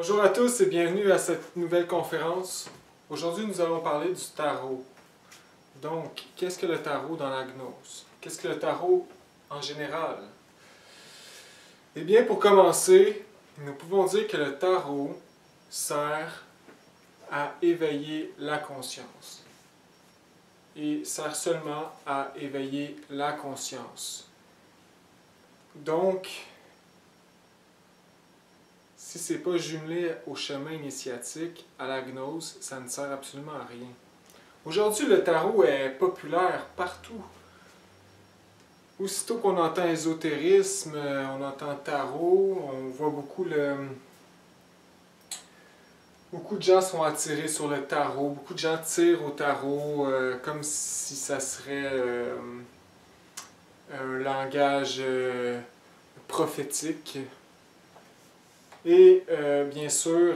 Bonjour à tous et bienvenue à cette nouvelle conférence. Aujourd'hui, nous allons parler du tarot. Donc, qu'est-ce que le tarot dans la gnose? Qu'est-ce que le tarot en général? Eh bien, pour commencer, nous pouvons dire que le tarot sert à éveiller la conscience. Et sert seulement à éveiller la conscience. Donc, si ce n'est pas jumelé au chemin initiatique, à la gnose, ça ne sert absolument à rien. Aujourd'hui, le tarot est populaire partout. Aussitôt qu'on entend ésotérisme, on entend tarot, on voit beaucoup de gens sont attirés sur le tarot, beaucoup de gens tirent au tarot comme si ça serait un langage prophétique. Et bien sûr,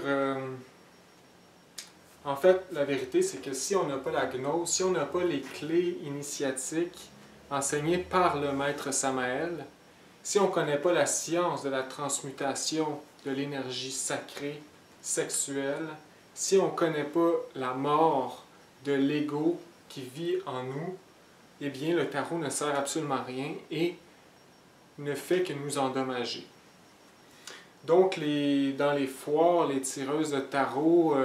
en fait, la vérité, c'est que si on n'a pas la gnose, si on n'a pas les clés initiatiques enseignées par le maître Samael, si on ne connaît pas la science de la transmutation de l'énergie sacrée, sexuelle, si on ne connaît pas la mort de l'ego qui vit en nous, eh bien, le tarot ne sert absolument à rien et ne fait que nous endommager. Donc, dans les foires, les tireuses de tarot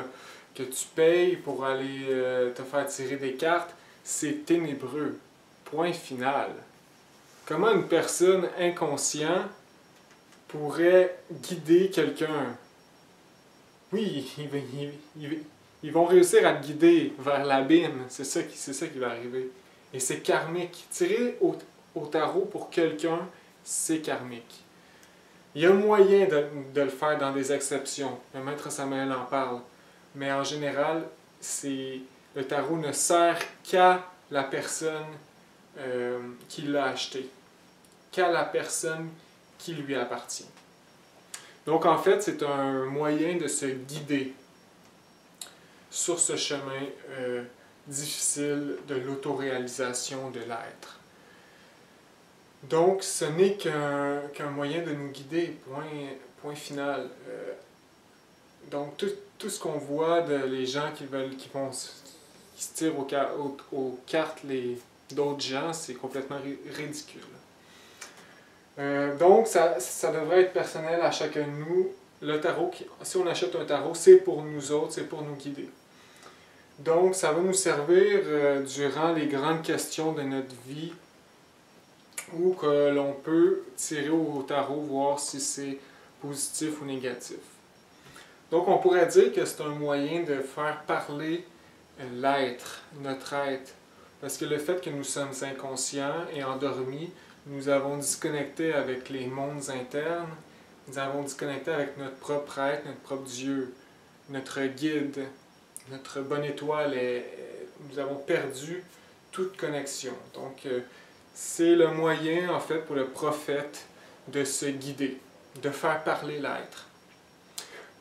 que tu payes pour aller te faire tirer des cartes, c'est ténébreux. Point final. Comment une personne inconsciente pourrait guider quelqu'un? Oui, ils vont réussir à te guider vers l'abîme. C'est ça qui va arriver. Et c'est karmique. Tirer au tarot pour quelqu'un, c'est karmique. Il y a moyen de le faire dans des exceptions. Le maître Samael en parle. Mais en général, le tarot ne sert qu'à la personne qui l'a acheté. Qu'à la personne qui lui appartient. Donc en fait, c'est un moyen de se guider sur ce chemin difficile de l'autoréalisation de l'être. Donc, ce n'est qu'un moyen de nous guider, point final. Donc, tout ce qu'on voit les gens qui se tirent aux cartes d'autres gens, c'est complètement ridicule. Donc, ça devrait être personnel à chacun de nous. Le tarot, si on achète un tarot, c'est pour nous autres, c'est pour nous guider. Donc, ça va nous servir durant les grandes questions de notre vie, ou que l'on peut tirer au tarot, voir si c'est positif ou négatif. Donc on pourrait dire que c'est un moyen de faire parler l'être, notre être. Parce que le fait que nous sommes inconscients et endormis, nous avons disconnecté avec les mondes internes, nous avons disconnecté avec notre propre être, notre propre Dieu, notre guide, notre bonne étoile, nous avons perdu toute connexion. Donc, c'est le moyen, en fait, pour le prophète de se guider, de faire parler l'être.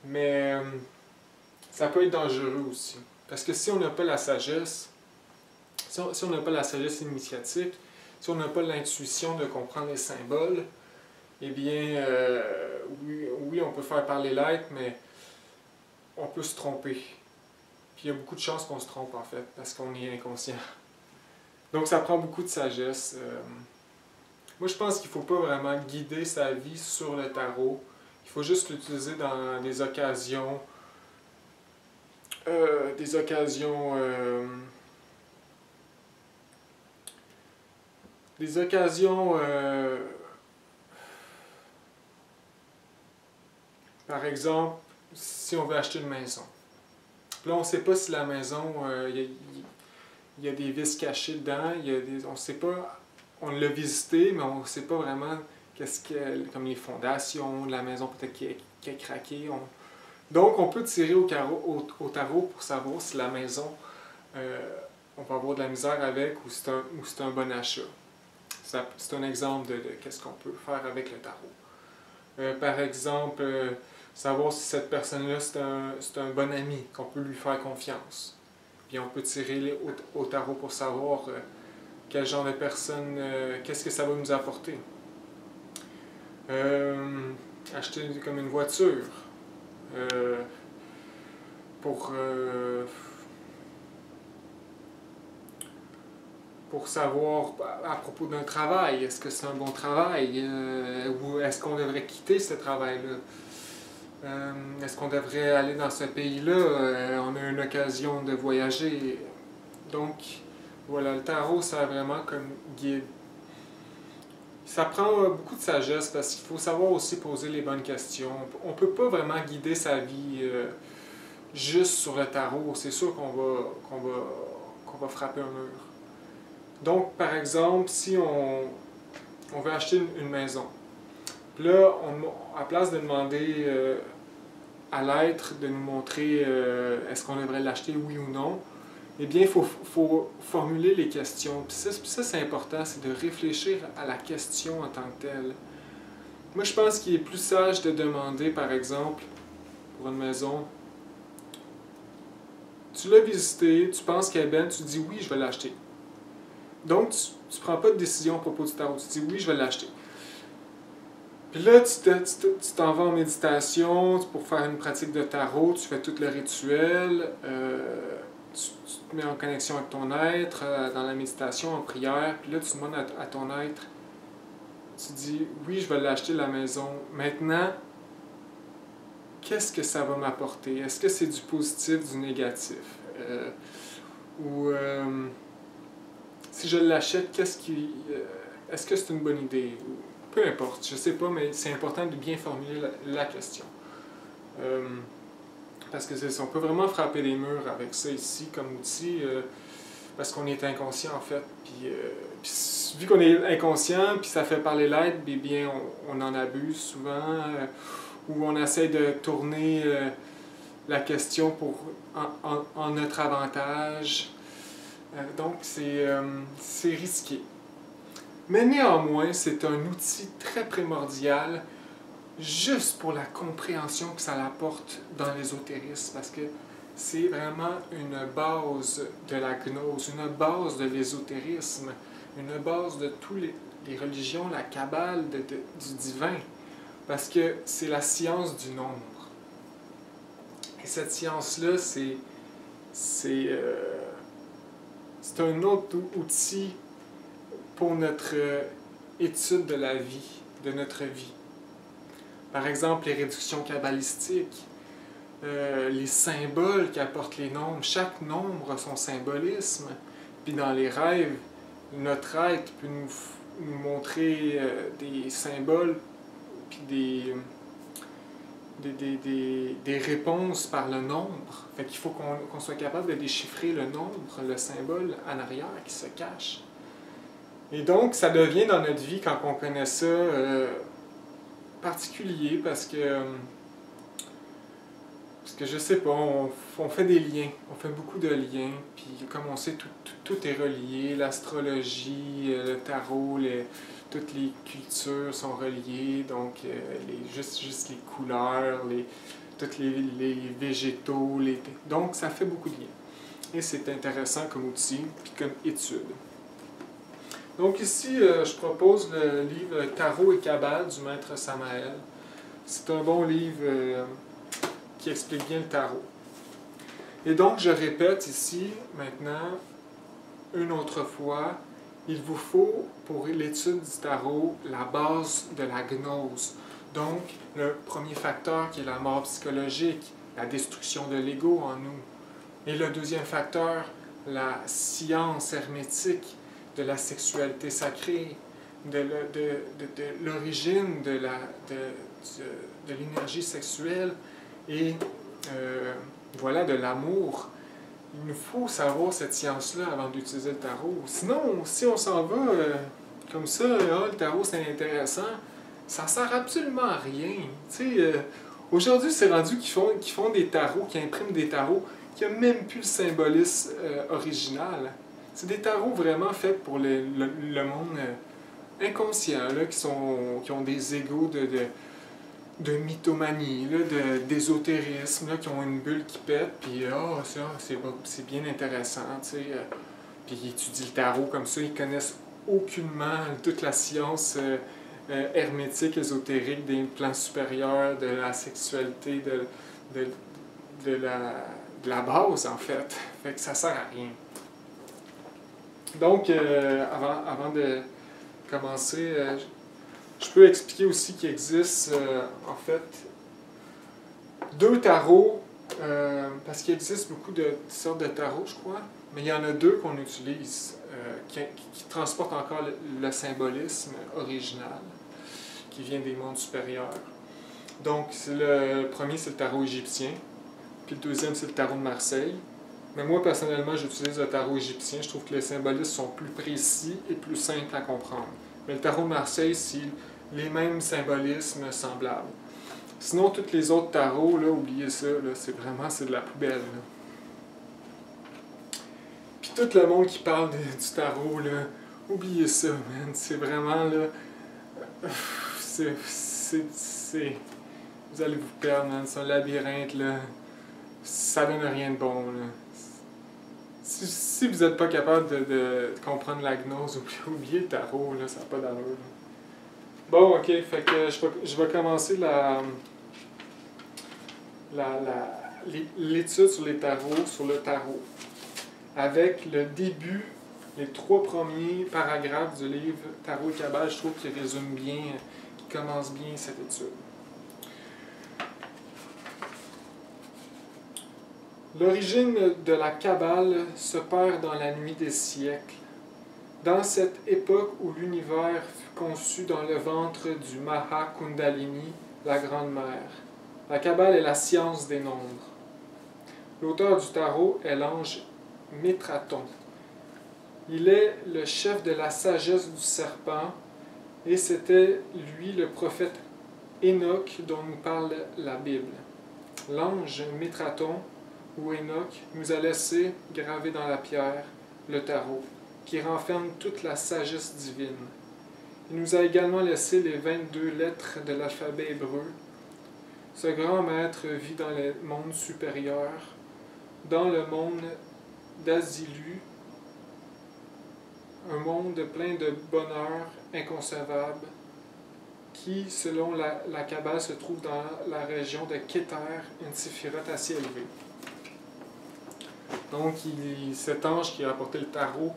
Mais ça peut être dangereux aussi. Parce que si on n'a pas la sagesse, si on n'a pas la sagesse initiatique, si on n'a pas l'intuition de comprendre les symboles, eh bien, oui, on peut faire parler l'être, mais on peut se tromper. Puis il y a beaucoup de chances qu'on se trompe, en fait, parce qu'on est inconscient. Donc ça prend beaucoup de sagesse. Moi je pense qu'il ne faut pas vraiment guider sa vie sur le tarot. Il faut juste l'utiliser dans des occasions par exemple, si on veut acheter une maison. Là on ne sait pas si la maison, il y a des vices cachés dedans, on ne sait pas, on l'a visité, mais on ne sait pas vraiment comme les fondations de la maison peut-être qui a craqué. Donc on peut tirer au tarot pour savoir si la maison, on va avoir de la misère avec ou c'est un bon achat. C'est un exemple de qu'est-ce qu'on peut faire avec le tarot. Par exemple, savoir si cette personne-là c'est un bon ami, qu'on peut lui faire confiance. Puis on peut tirer au tarot pour savoir quel genre de personne, qu'est-ce que ça va nous apporter. Acheter comme une voiture. pour, pour savoir à propos d'un travail, est-ce que c'est un bon travail, ou est-ce qu'on devrait quitter ce travail-là? Est-ce qu'on devrait aller dans ce pays-là? On a une occasion de voyager. Donc, voilà, le tarot sert vraiment comme guide. Ça prend beaucoup de sagesse parce qu'il faut savoir aussi poser les bonnes questions. On ne peut pas vraiment guider sa vie juste sur le tarot. C'est sûr qu'on va frapper un mur. Donc, par exemple, si on veut acheter une maison, puis là, à place de demander à l'être de nous montrer est-ce qu'on devrait l'acheter, oui ou non, eh bien, il faut formuler les questions. Puis ça c'est important, c'est de réfléchir à la question en tant que telle. Moi, je pense qu'il est plus sage de demander, par exemple, pour une maison, tu l'as visité, tu penses qu'elle est belle, tu dis oui, je vais l'acheter. Donc, tu ne prends pas de décision à propos du tarot, tu dis oui, je vais l'acheter. Puis là, tu t'en vas en méditation pour faire une pratique de tarot, tu fais tout le rituel, tu te mets en connexion avec ton être, dans la méditation, en prière, puis là, tu demandes à ton être, tu dis, oui, je vais l'acheter la maison. Maintenant, qu'est-ce que ça va m'apporter? Est-ce que c'est du positif, du négatif? Si je l'achète, est-ce que c'est une bonne idée? Peu importe, je sais pas, mais c'est important de bien formuler la question. Parce que on peut vraiment frapper les murs avec ça ici comme outil, parce qu'on est inconscient en fait. Puis vu qu'on est inconscient, puis ça fait parler l'être, bien on en abuse souvent, ou on essaie de tourner la question en notre avantage. Donc c'est risqué. Mais néanmoins, c'est un outil très primordial juste pour la compréhension que ça apporte dans l'ésotérisme, parce que c'est vraiment une base de la gnose, une base de l'ésotérisme, une base de toutes les religions, la Kabbale du divin, parce que c'est la science du nombre. Et cette science-là, c'est un autre outil pour notre étude de la vie, de notre vie. Par exemple, les réductions kabbalistiques, les symboles qu'apportent les nombres. Chaque nombre a son symbolisme. Puis dans les rêves, notre être peut nous montrer des symboles, puis des réponses par le nombre. Fait qu'il faut qu'on soit capable de déchiffrer le nombre, le symbole en arrière qui se cache. Et donc, ça devient dans notre vie, quand on connaît ça, particulier parce que je sais pas, on fait des liens, on fait beaucoup de liens, puis comme on sait, tout est relié, l'astrologie, le tarot, toutes les cultures sont reliées, donc juste les couleurs, tous les végétaux, donc ça fait beaucoup de liens. Et c'est intéressant comme outil, puis comme étude. Donc ici, je propose le livre Tarot et Kabbale du maître Samael. C'est un bon livre qui explique bien le tarot. Et donc, je répète ici, maintenant, une autre fois, il vous faut, pour l'étude du tarot, la base de la gnose. Donc, le premier facteur qui est la mort psychologique, la destruction de l'ego en nous. Et le deuxième facteur, la science hermétique, de la sexualité sacrée, de l'origine de l'énergie sexuelle et voilà, de l'amour. Il nous faut savoir cette science-là avant d'utiliser le tarot. Sinon, si on s'en va comme ça, le tarot c'est intéressant, ça sert absolument à rien. Aujourd'hui, c'est rendu qu'ils font des tarots, qu'ils impriment des tarots qui n'ont même plus le symbolisme original. C'est des tarots vraiment faits pour le monde inconscient, là, qui ont des égos de mythomanie, d'ésotérisme, qui ont une bulle qui pète, puis c'est bien intéressant, puis ils étudient le tarot comme ça, ils connaissent aucunement toute la science hermétique, ésotérique, des plans supérieurs, de la sexualité, de, de la base, en fait. Fait que ça sert à rien. Donc, avant de commencer, je peux expliquer aussi qu'il existe, en fait, deux tarots, parce qu'il existe beaucoup de sortes de tarots, je crois, mais il y en a deux qu'on utilise, qui transportent encore le symbolisme original, qui vient des mondes supérieurs. Donc, le premier, c'est le tarot égyptien, puis le deuxième, c'est le tarot de Marseille. Mais moi, personnellement, j'utilise le tarot égyptien. Je trouve que les symbolismes sont plus précis et plus simples à comprendre. Mais le tarot de Marseille, c'est les mêmes symbolismes semblables. Sinon, tous les autres tarots, là, oubliez ça, c'est de la poubelle. Là. Puis tout le monde qui parle du tarot, là, oubliez ça, man. C'est vraiment, là... Vous allez vous perdre, man. C'est un labyrinthe, là. Ça donne rien de bon, là. Si vous n'êtes pas capable de comprendre la gnose, oubliez le tarot, là, ça n'a pas d'allure. Bon, ok, fait que je vais commencer l'étude sur les tarots, sur le tarot, avec le début, les 3 premiers paragraphes du livre Tarot et Kabbale, je trouve qu'ils résument bien, qu'ils commencent bien cette étude. L'origine de la Kabbale se perd dans la nuit des siècles, dans cette époque où l'univers fut conçu dans le ventre du Maha Kundalini, la Grande Mère. La Kabbale est la science des nombres. L'auteur du tarot est l'ange Métraton. Il est le chef de la sagesse du serpent, et c'était lui le prophète Enoch dont nous parle la Bible. L'ange Métraton, où Enoch nous a laissé graver dans la pierre le tarot, qui renferme toute la sagesse divine. Il nous a également laissé les 22 lettres de l'alphabet hébreu. Ce grand maître vit dans les mondes supérieurs, dans le monde d'Azilu, un monde plein de bonheur inconcevable, qui, selon la Kabbale, se trouve dans la région de Keter, une séphirote assez élevée. Donc, cet ange qui a apporté le tarot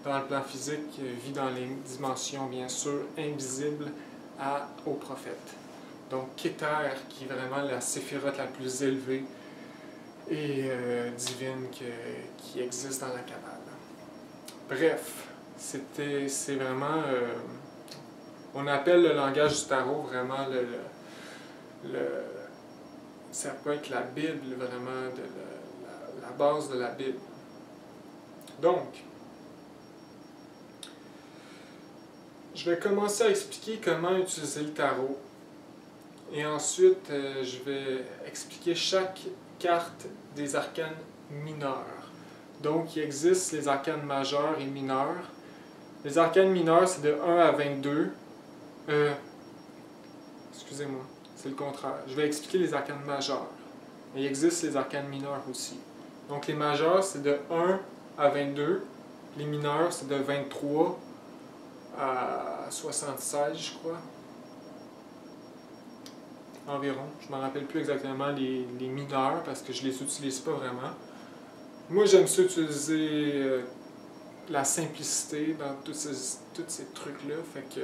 dans le plan physique vit dans les dimensions, bien sûr, invisibles au prophète. Donc, Keter, qui est vraiment la séphirote la plus élevée et divine qui existe dans la Kabbale. Bref, c'est vraiment... on appelle le langage du tarot vraiment ça peut être la Bible, vraiment, la base de la Bible. Donc, je vais commencer à expliquer comment utiliser le tarot. Et ensuite, je vais expliquer chaque carte des arcanes mineurs. Donc, il existe les arcanes majeurs et mineurs. Les arcanes mineurs, c'est de 1 à 22. Excusez-moi, c'est le contraire. Je vais expliquer les arcanes majeures. Mais il existe les arcanes mineurs aussi. Donc, les majeurs, c'est de 1 à 22. Les mineurs, c'est de 23 à 76, je crois. Environ. Je ne me rappelle plus exactement les mineurs parce que je ne les utilise pas vraiment. Moi, j'aime ça utiliser la simplicité dans tous ces trucs-là. Fait que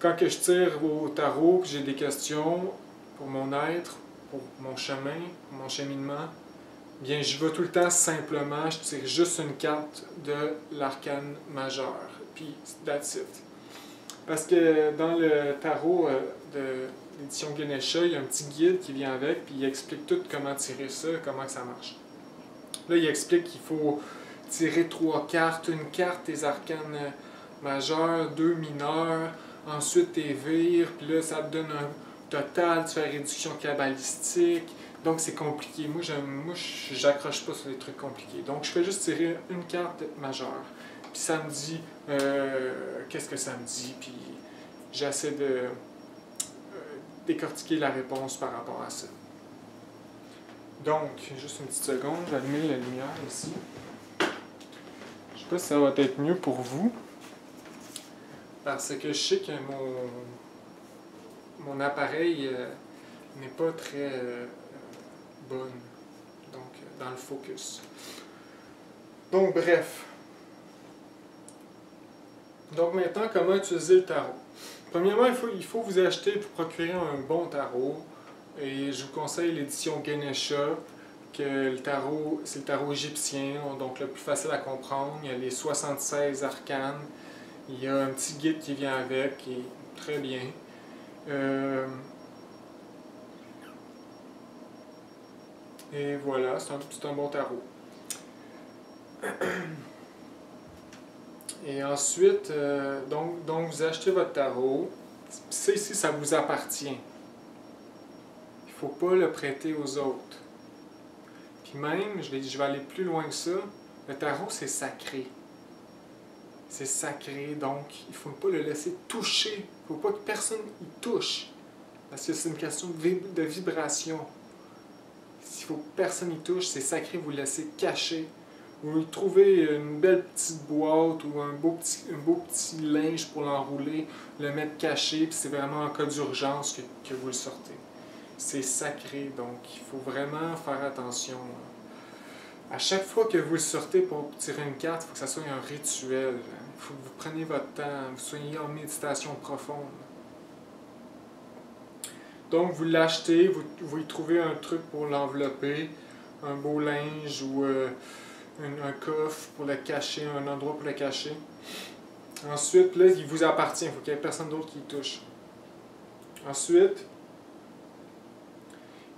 quand que je tire au tarot, que j'ai des questions pour mon être, pour mon chemin, pour mon cheminement, bien, je vais tout le temps simplement, je tire juste une carte de l'arcane majeur. Puis, that's it. Parce que dans le tarot de l'édition Ganesha, il y a un petit guide qui vient avec, puis il explique tout comment tirer ça, comment ça marche. Là, il explique qu'il faut tirer 3 cartes, une carte des arcanes majeurs, 2 mineurs, ensuite tes vires, puis là, ça te donne un total, tu fais la réduction kabbalistique. Donc, c'est compliqué. Moi, j'accroche pas sur les trucs compliqués. Donc, je fais juste tirer une carte majeure. Puis ça me dit qu'est-ce que ça me dit, puis j'essaie de décortiquer la réponse par rapport à ça. Donc, juste une petite seconde, je vais allumer la lumière ici. Je sais pas si ça va être mieux pour vous, parce que je sais que mon appareil n'est pas très bonne, donc dans le focus. Donc bref. Donc maintenant, comment utiliser le tarot? Premièrement, il faut vous acheter pour procurer un bon tarot. Et je vous conseille l'édition Ganesha, que le tarot, c'est le tarot égyptien, donc le plus facile à comprendre. Il y a les 76 arcanes. Il y a un petit guide qui vient avec, qui est très bien. Et voilà, c'est un bon tarot. Et ensuite, donc vous achetez votre tarot. Ça ici, ça vous appartient. Il ne faut pas le prêter aux autres. Puis même, je vais aller plus loin que ça, le tarot c'est sacré. C'est sacré, donc il ne faut pas le laisser toucher. Il ne faut pas que personne y touche. Parce que c'est une question de vibration. S'il faut que personne y touche, c'est sacré, vous le laissez caché. Vous trouvez une belle petite boîte ou un beau petit linge pour l'enrouler, le mettre caché, puis c'est vraiment en cas d'urgence que vous le sortez. C'est sacré, donc il faut vraiment faire attention. À chaque fois que vous le sortez pour tirer une carte, il faut que ça soit un rituel. Il faut que vous preniez votre temps, vous soyez en méditation profonde. Donc vous l'achetez, vous y trouvez un truc pour l'envelopper, un beau linge ou un coffre pour le cacher, un endroit pour le cacher. Ensuite, là, il vous appartient, il faut qu'il n'y ait personne d'autre qui y touche. Ensuite,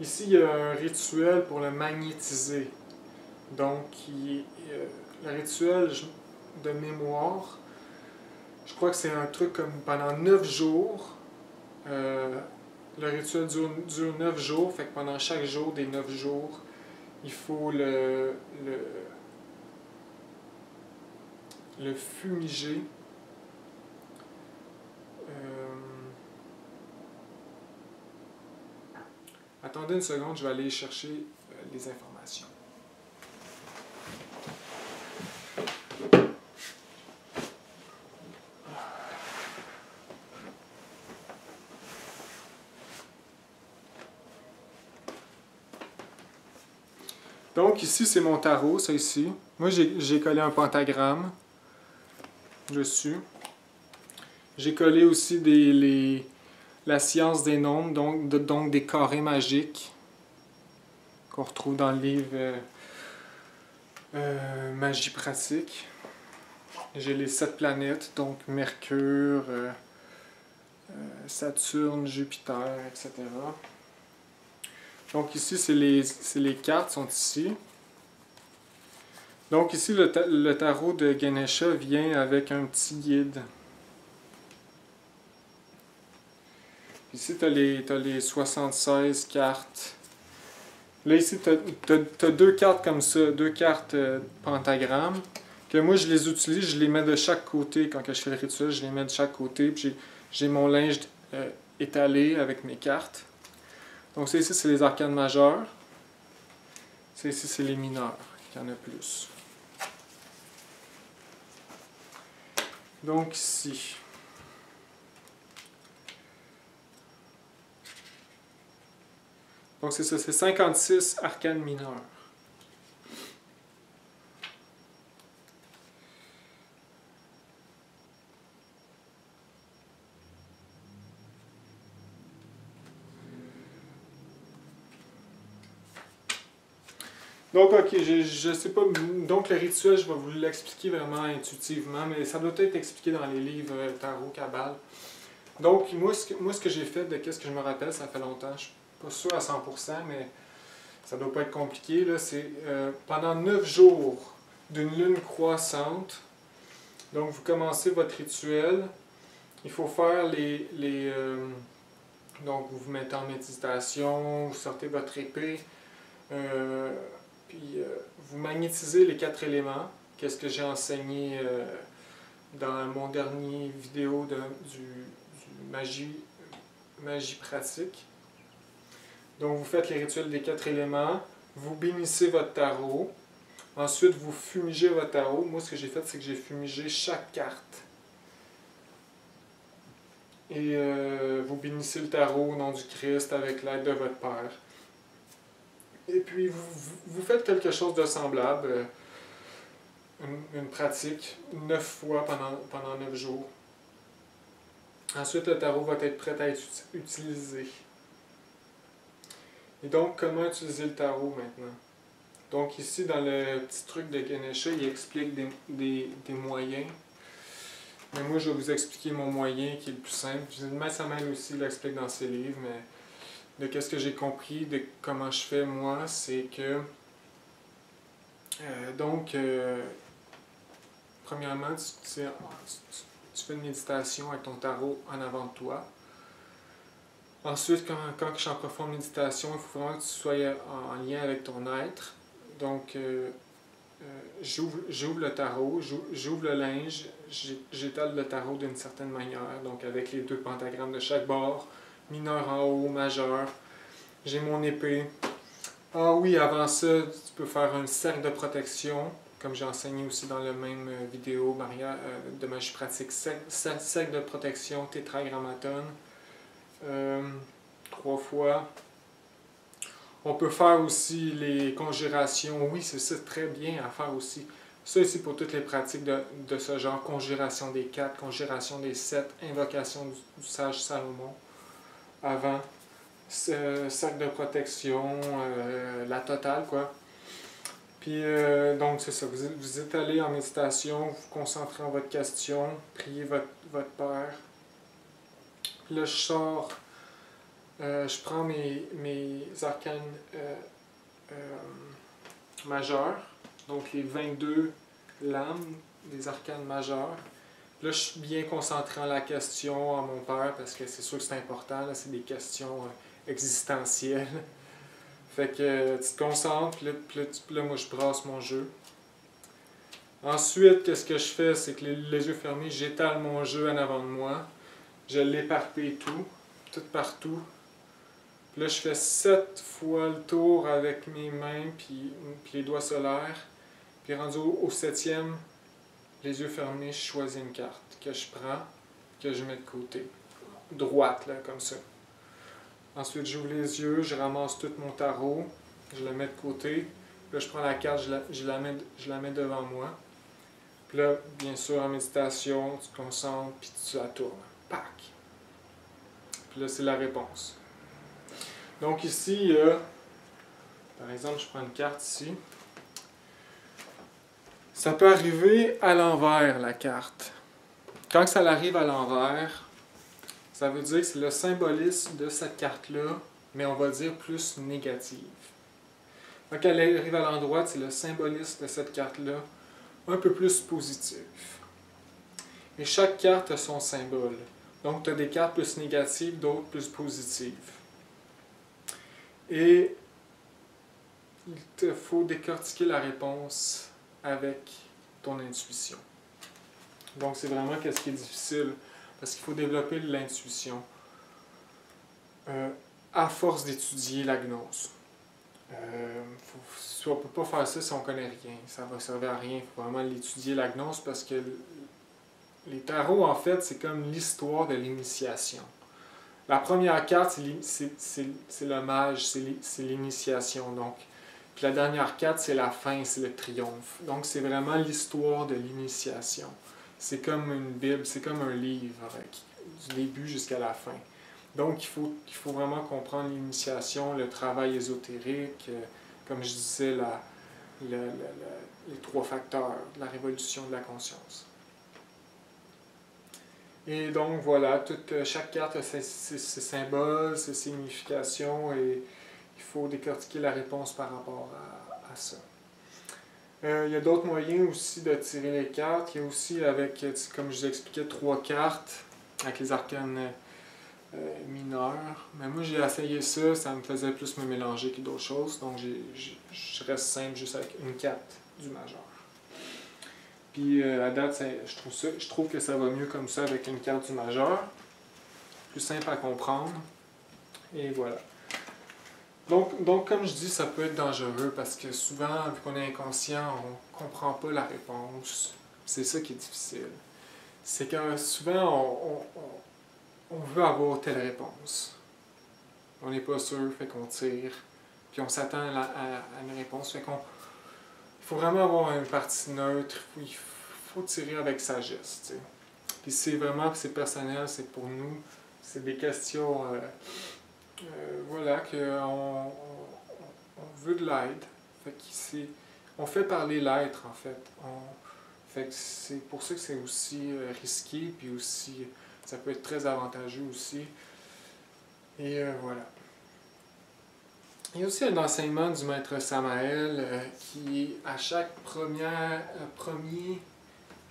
ici, il y a un rituel pour le magnétiser. Donc, le rituel de mémoire, je crois que c'est un truc comme pendant 9 jours. Le rituel dure 9 jours, fait que pendant chaque jour des 9 jours, il faut le fumiger. Attendez une seconde, je vais aller chercher les informations. Donc ici, c'est mon tarot, ça ici. Moi, j'ai collé un pentagramme dessus. J'ai collé aussi la science des nombres, donc des carrés magiques qu'on retrouve dans le livre Magie pratique. J'ai les 7 planètes, donc Mercure, Saturne, Jupiter, etc. Donc ici, c'est les cartes sont ici. Donc ici, le tarot de Ganesha vient avec un petit guide. Ici, tu as les 76 cartes. Là, ici, tu as 2 cartes comme ça, 2 cartes pentagramme. Que moi, je les utilise, je les mets de chaque côté. Quand je fais le rituel, je les mets de chaque côté. Puis j'ai mon linge étalé avec mes cartes. Donc ça ici, c'est les arcanes majeures. Ça ici, c'est les mineurs. Il y en a plus. Donc ici. Donc c'est ça, c'est 56 arcanes mineurs. Donc, ok, je sais pas. Donc, le rituel, je vais vous l'expliquer vraiment intuitivement, mais ça doit être expliqué dans les livres Tarot, Kabbale. Donc, moi, ce que j'ai fait, de qu'est-ce que je me rappelle, ça fait longtemps, je suis pas sûr à 100%, mais ça doit pas être compliqué. C'est pendant 9 jours d'une lune croissante. Donc, vous commencez votre rituel. Il faut faire donc, vous vous mettez en méditation, vous sortez votre épée. Puis vous magnétisez les 4 éléments, qu'est-ce que j'ai enseigné dans mon dernier vidéo du magie pratique. Donc vous faites les rituels des 4 éléments, vous bénissez votre tarot, ensuite vous fumigez votre tarot. Moi ce que j'ai fait, c'est que j'ai fumigé chaque carte. Et vous bénissez le tarot au nom du Christ avec l'aide de votre Père. Et puis, vous faites quelque chose de semblable, une pratique, 9 fois pendant 9 jours. Ensuite, le tarot va être prêt à être utilisé. Et donc, comment utiliser le tarot maintenant? Donc ici, dans le petit truc de Ganesha, il explique des moyens. Mais moi, je vais vous expliquer mon moyen qui est le plus simple. Ça m'aide aussi, il l'explique dans ses livres, mais de qu'est-ce que j'ai compris, de comment je fais moi, c'est que... premièrement, tu fais une méditation avec ton tarot en avant de toi. Ensuite, quand je suis en profonde méditation, il faut vraiment que tu sois en lien avec ton être. Donc, j'ouvre le tarot, j'ouvre le linge, j'étale le tarot d'une certaine manière, donc avec les 2 pentagrammes de chaque bord, mineur en haut, majeur. J'ai mon épée. Ah oui, avant ça, tu peux faire un cercle de protection, comme j'ai enseigné aussi dans la même vidéo de magie pratique. Cercle de protection, tétragrammaton, 3 fois. On peut faire aussi les conjurations. Oui, c'est très bien à faire aussi. Ça ici pour toutes les pratiques de ce genre. Conjuration des 4, conjuration des 7, invocation du sage Salomon. Avant, cercle de protection, la totale quoi. Puis donc c'est ça, vous êtes allé en méditation, vous vous concentrez en votre question, priez votre Père. Puis là je sors... je prends mes arcanes majeurs, donc les 22 lames des arcanes majeurs. Là, je suis bien concentré en la question, en mon Père, parce que c'est sûr que c'est important, c'est des questions existentielles. Fait que tu te concentres, puis là, moi, je brasse mon jeu. Ensuite, qu'est-ce que je fais, c'est que les yeux fermés, j'étale mon jeu en avant de moi. Je l'éparpille tout partout. Puis là, je fais 7 fois le tour avec mes mains puis les doigts solaires. Puis rendu au 7e, les yeux fermés, je choisis une carte que je prends, que je mets de côté. Droite, là, comme ça. Ensuite, j'ouvre les yeux, je ramasse tout mon tarot, je le mets de côté. Puis là, je prends la carte, je la mets devant moi. Puis là, bien sûr, en méditation, tu te concentres, puis tu la tournes. Pac! Puis là, c'est la réponse. Donc ici, par exemple, je prends une carte ici. Ça peut arriver à l'envers, la carte. Quand ça arrive à l'envers, ça veut dire que c'est le symbolisme de cette carte-là, mais on va dire plus négative. Quand elle arrive à l'endroit, c'est le symbolisme de cette carte-là, un peu plus positif. Et chaque carte a son symbole. Donc, tu as des cartes plus négatives, d'autres plus positives. Et il te faut décortiquer la réponse avec ton intuition. Donc, c'est vraiment ce qui est difficile, parce qu'il faut développer l'intuition à force d'étudier la gnose. On ne peut pas faire ça si on ne connaît rien. Ça va servir à rien. Il faut vraiment l'étudier, la gnose, parce que les tarots, en fait, c'est comme l'histoire de l'initiation. La première carte, c'est le mage, c'est l'initiation. Donc, puis la dernière carte, c'est la fin, c'est le triomphe. Donc, c'est vraiment l'histoire de l'initiation. C'est comme une Bible, c'est comme un livre, du début jusqu'à la fin. Donc, il faut vraiment comprendre l'initiation, le travail ésotérique, comme je disais, les 3 facteurs de la révolution de la conscience. Et donc voilà, chaque carte a ses symboles, ses significations, et il faut décortiquer la réponse par rapport à ça. Il y a d'autres moyens aussi de tirer les cartes. Il y a aussi avec, comme je vous expliquais, 3 cartes avec les arcanes mineurs. Mais moi j'ai essayé ça, ça me faisait plus me mélanger que d'autres choses, donc je reste simple juste avec une carte du majeur. Puis à date, je trouve que ça va mieux comme ça avec une carte du majeur. Plus simple à comprendre. Et voilà. Donc comme je dis, ça peut être dangereux parce que souvent, vu qu'on est inconscient, on ne comprend pas la réponse. C'est ça qui est difficile. C'est que souvent, on veut avoir telle réponse. On n'est pas sûr, fait qu'on tire. puis on s'attend à une réponse. Fait qu'on, il faut vraiment avoir une partie neutre, il faut tirer avec sagesse, tu sais. Puis c'est vraiment, c'est personnel, c'est pour nous, c'est des questions, voilà, qu'on on veut de l'aide. Fait que on fait parler l'être, en fait. Fait que c'est pour ça que c'est aussi risqué, puis aussi, ça peut être très avantageux aussi. Et voilà. Il y a aussi un enseignement du maître Samael qui, à chaque premier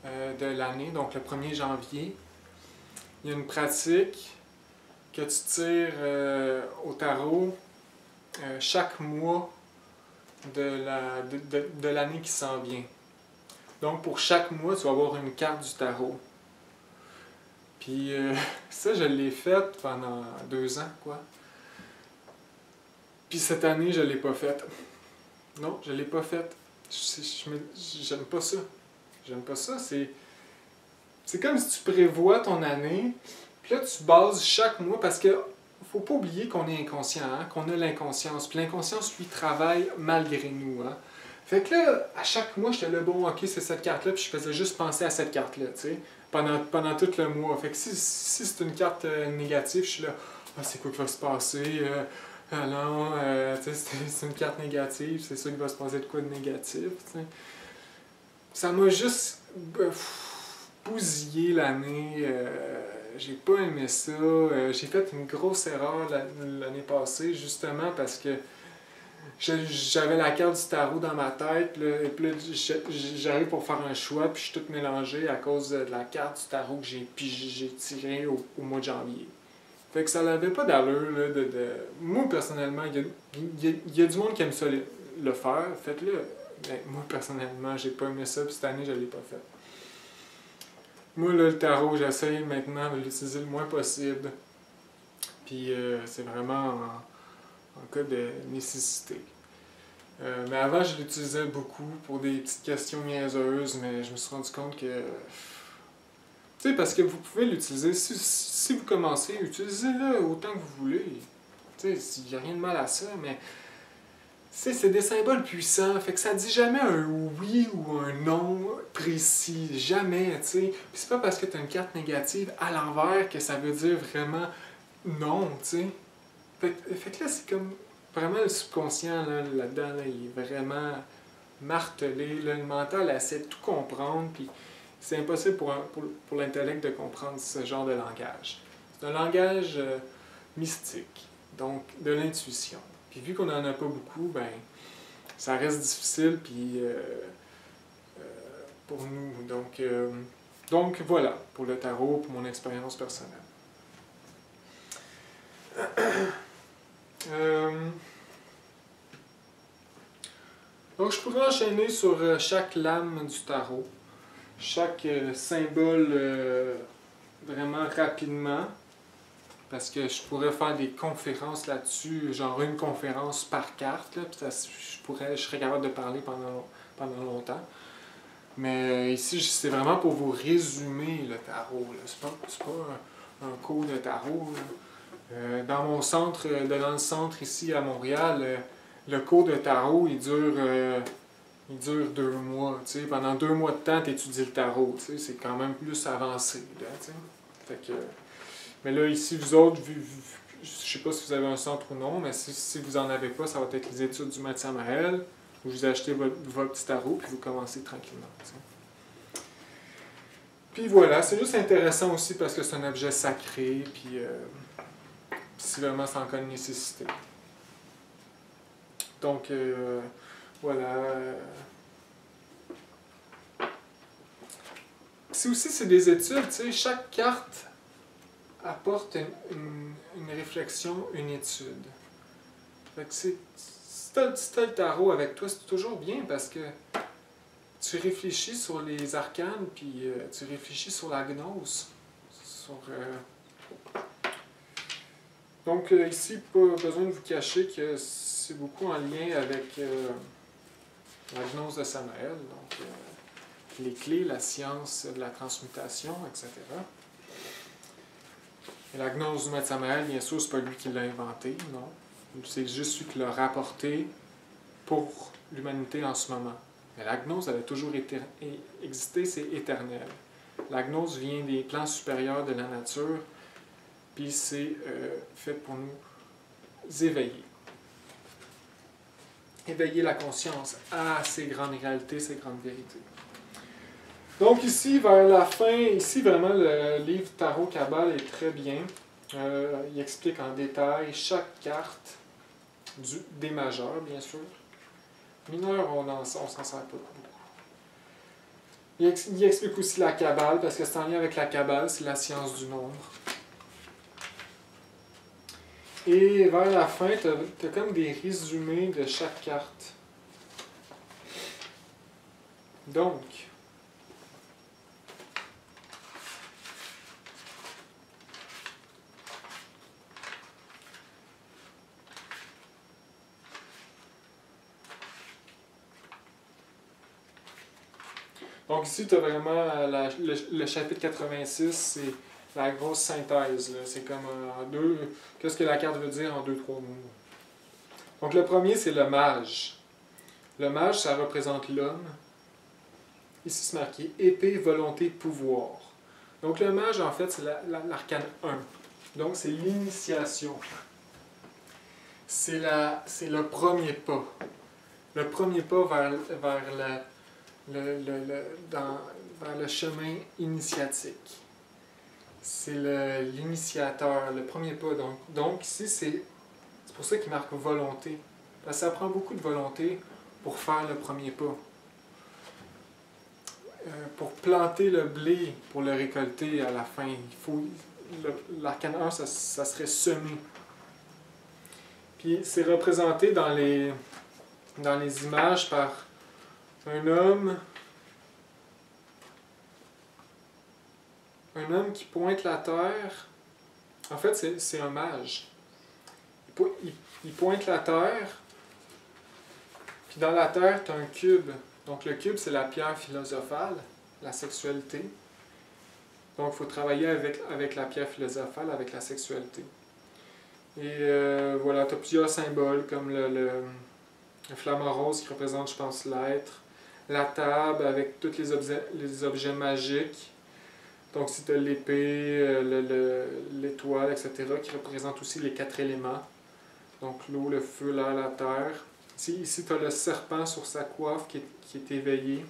de l'année, donc le 1er janvier, il y a une pratique que tu tires au tarot chaque mois de l'année qui s'en vient. Donc pour chaque mois, tu vas avoir une carte du tarot. Puis ça, je l'ai fait pendant 2 ans, quoi. Puis cette année, je ne l'ai pas faite. Non, je ne l'ai pas faite. J'aime pas ça. J'aime pas ça. C'est comme si tu prévois ton année, puis là, tu bases chaque mois, parce que faut pas oublier qu'on est inconscient, hein, qu'on a l'inconscience. Puis l'inconscience, lui, travaille malgré nous. Hein. Fait que là, à chaque mois, j'étais là, bon, ok, c'est cette carte-là, puis je faisais juste penser à cette carte-là, tu sais, pendant tout le mois. Fait que si c'est une carte négative, je suis là, ah, c'est quoi qui va se passer? Ah non, c'est une carte négative, c'est ça qui va se passer de quoi de négatif, tu sais. Ça m'a juste bousillé l'année. J'ai pas aimé ça. J'ai fait une grosse erreur l'année passée, justement parce que j'avais la carte du tarot dans ma tête, là, et puis là, j'arrive pour faire un choix, puis je suis tout mélangé à cause de la carte du tarot que j'ai tirée au mois de janvier. Fait que ça n'avait pas d'allure. Là, Moi, personnellement, il y a du monde qui aime ça le faire. Faites-le. Mais moi, personnellement, j'ai pas aimé ça, puis cette année, je l'ai pas fait. Moi, là, le tarot, j'essaye maintenant de l'utiliser le moins possible. Puis c'est vraiment en cas de nécessité. Mais avant, je l'utilisais beaucoup pour des petites questions niaiseuses, mais je me suis rendu compte que... Tu sais, parce que vous pouvez l'utiliser, si vous commencez, utilisez-le autant que vous voulez. Tu sais, il n'y a rien de mal à ça, mais... C'est des symboles puissants, fait que ça dit jamais un oui ou un non précis, jamais, tu sais. Puis c'est pas parce que tu as une carte négative à l'envers que ça veut dire vraiment non, tu sais. Fait que là, c'est comme vraiment le subconscient là-dedans, là, il est vraiment martelé, là, le mental essaie de tout comprendre, puis c'est impossible pour l'intellect de comprendre ce genre de langage. C'est un langage mystique, donc de l'intuition. Puis vu qu'on n'en a pas beaucoup, ben ça reste difficile puis pour nous. Donc voilà, pour le tarot, pour mon expérience personnelle. Donc je pourrais enchaîner sur chaque lame du tarot, chaque symbole vraiment rapidement. Parce que je pourrais faire des conférences là-dessus, genre une conférence par carte, là, puis je serais capable de parler pendant longtemps. Mais ici, c'est vraiment pour vous résumer le tarot. C'est pas un cours de tarot. Dans mon centre, dans le centre ici à Montréal, le cours de tarot, il dure 2 mois. T'sais. Pendant 2 mois de temps, tu étudies le tarot. C'est quand même plus avancé. Là, fait que... Mais là, ici, vous autres, je ne sais pas si vous avez un centre ou non, mais si vous n'en avez pas, ça va être les études du maître Samael, où vous achetez votre petit tarot, puis vous commencez tranquillement. T'sais. Puis voilà, c'est juste intéressant aussi parce que c'est un objet sacré, puis si vraiment c'est en cas de nécessité. Donc, voilà. C'est des études, tu sais, chaque carte apporte une réflexion, une étude. Fait que si tu as le tarot avec toi, c'est toujours bien parce que tu réfléchis sur les arcanes, puis tu réfléchis sur la gnose. Donc ici, pas besoin de vous cacher que c'est beaucoup en lien avec la gnose de Samael, donc les clés, la science de la transmutation, etc. Et la gnose du maître Samael, bien sûr, c'est pas lui qui l'a inventé, non. C'est juste celui qui l'a rapporté pour l'humanité en ce moment. Mais la gnose, elle a toujours existé, c'est éternel. La gnose vient des plans supérieurs de la nature, puis c'est fait pour nous éveiller. Éveiller la conscience à ces grandes réalités, ces grandes vérités. Donc ici, vers la fin, ici vraiment le livre Tarot Kabbale est très bien. Il explique en détail chaque carte des majeurs, bien sûr. Mineurs, on s'en sert pas beaucoup. Il explique aussi la Kabbale, parce que c'est en lien avec la Kabbale, c'est la science du nombre. Et vers la fin, tu as comme des résumés de chaque carte. Donc, ici, tu as vraiment le chapitre 86, c'est la grosse synthèse. C'est comme en deux. Qu'est-ce que la carte veut dire en 2-3 mots? Donc, le premier, c'est le mage. Le mage, ça représente l'homme. Ici, c'est marqué épée, volonté, pouvoir. Donc, le mage, en fait, c'est l'arcane 1. Donc, c'est l'initiation. C'est le premier pas. Le premier pas vers le chemin initiatique. C'est l'initiateur, le premier pas. Donc ici, c'est pour ça qu'il marque volonté. Parce que ça prend beaucoup de volonté pour faire le premier pas. Pour planter le blé, pour le récolter à la fin, il faut l'arcane 1, ça serait semer. Puis c'est représenté dans les images par un homme qui pointe la terre. En fait, c'est un mage. Il pointe la terre, puis dans la terre, tu as un cube. Donc le cube, c'est la pierre philosophale, la sexualité. Donc il faut travailler avec la pierre philosophale, avec la sexualité. Et voilà, tu as plusieurs symboles, comme le flamant rose qui représente, je pense, l'être. La table avec tous les objets magiques. Donc, si tu as l'épée, l'étoile, etc., qui représentent aussi les 4 éléments. Donc, l'eau, le feu, l'air, la terre. Ici tu as le serpent sur sa coiffe qui est éveillé.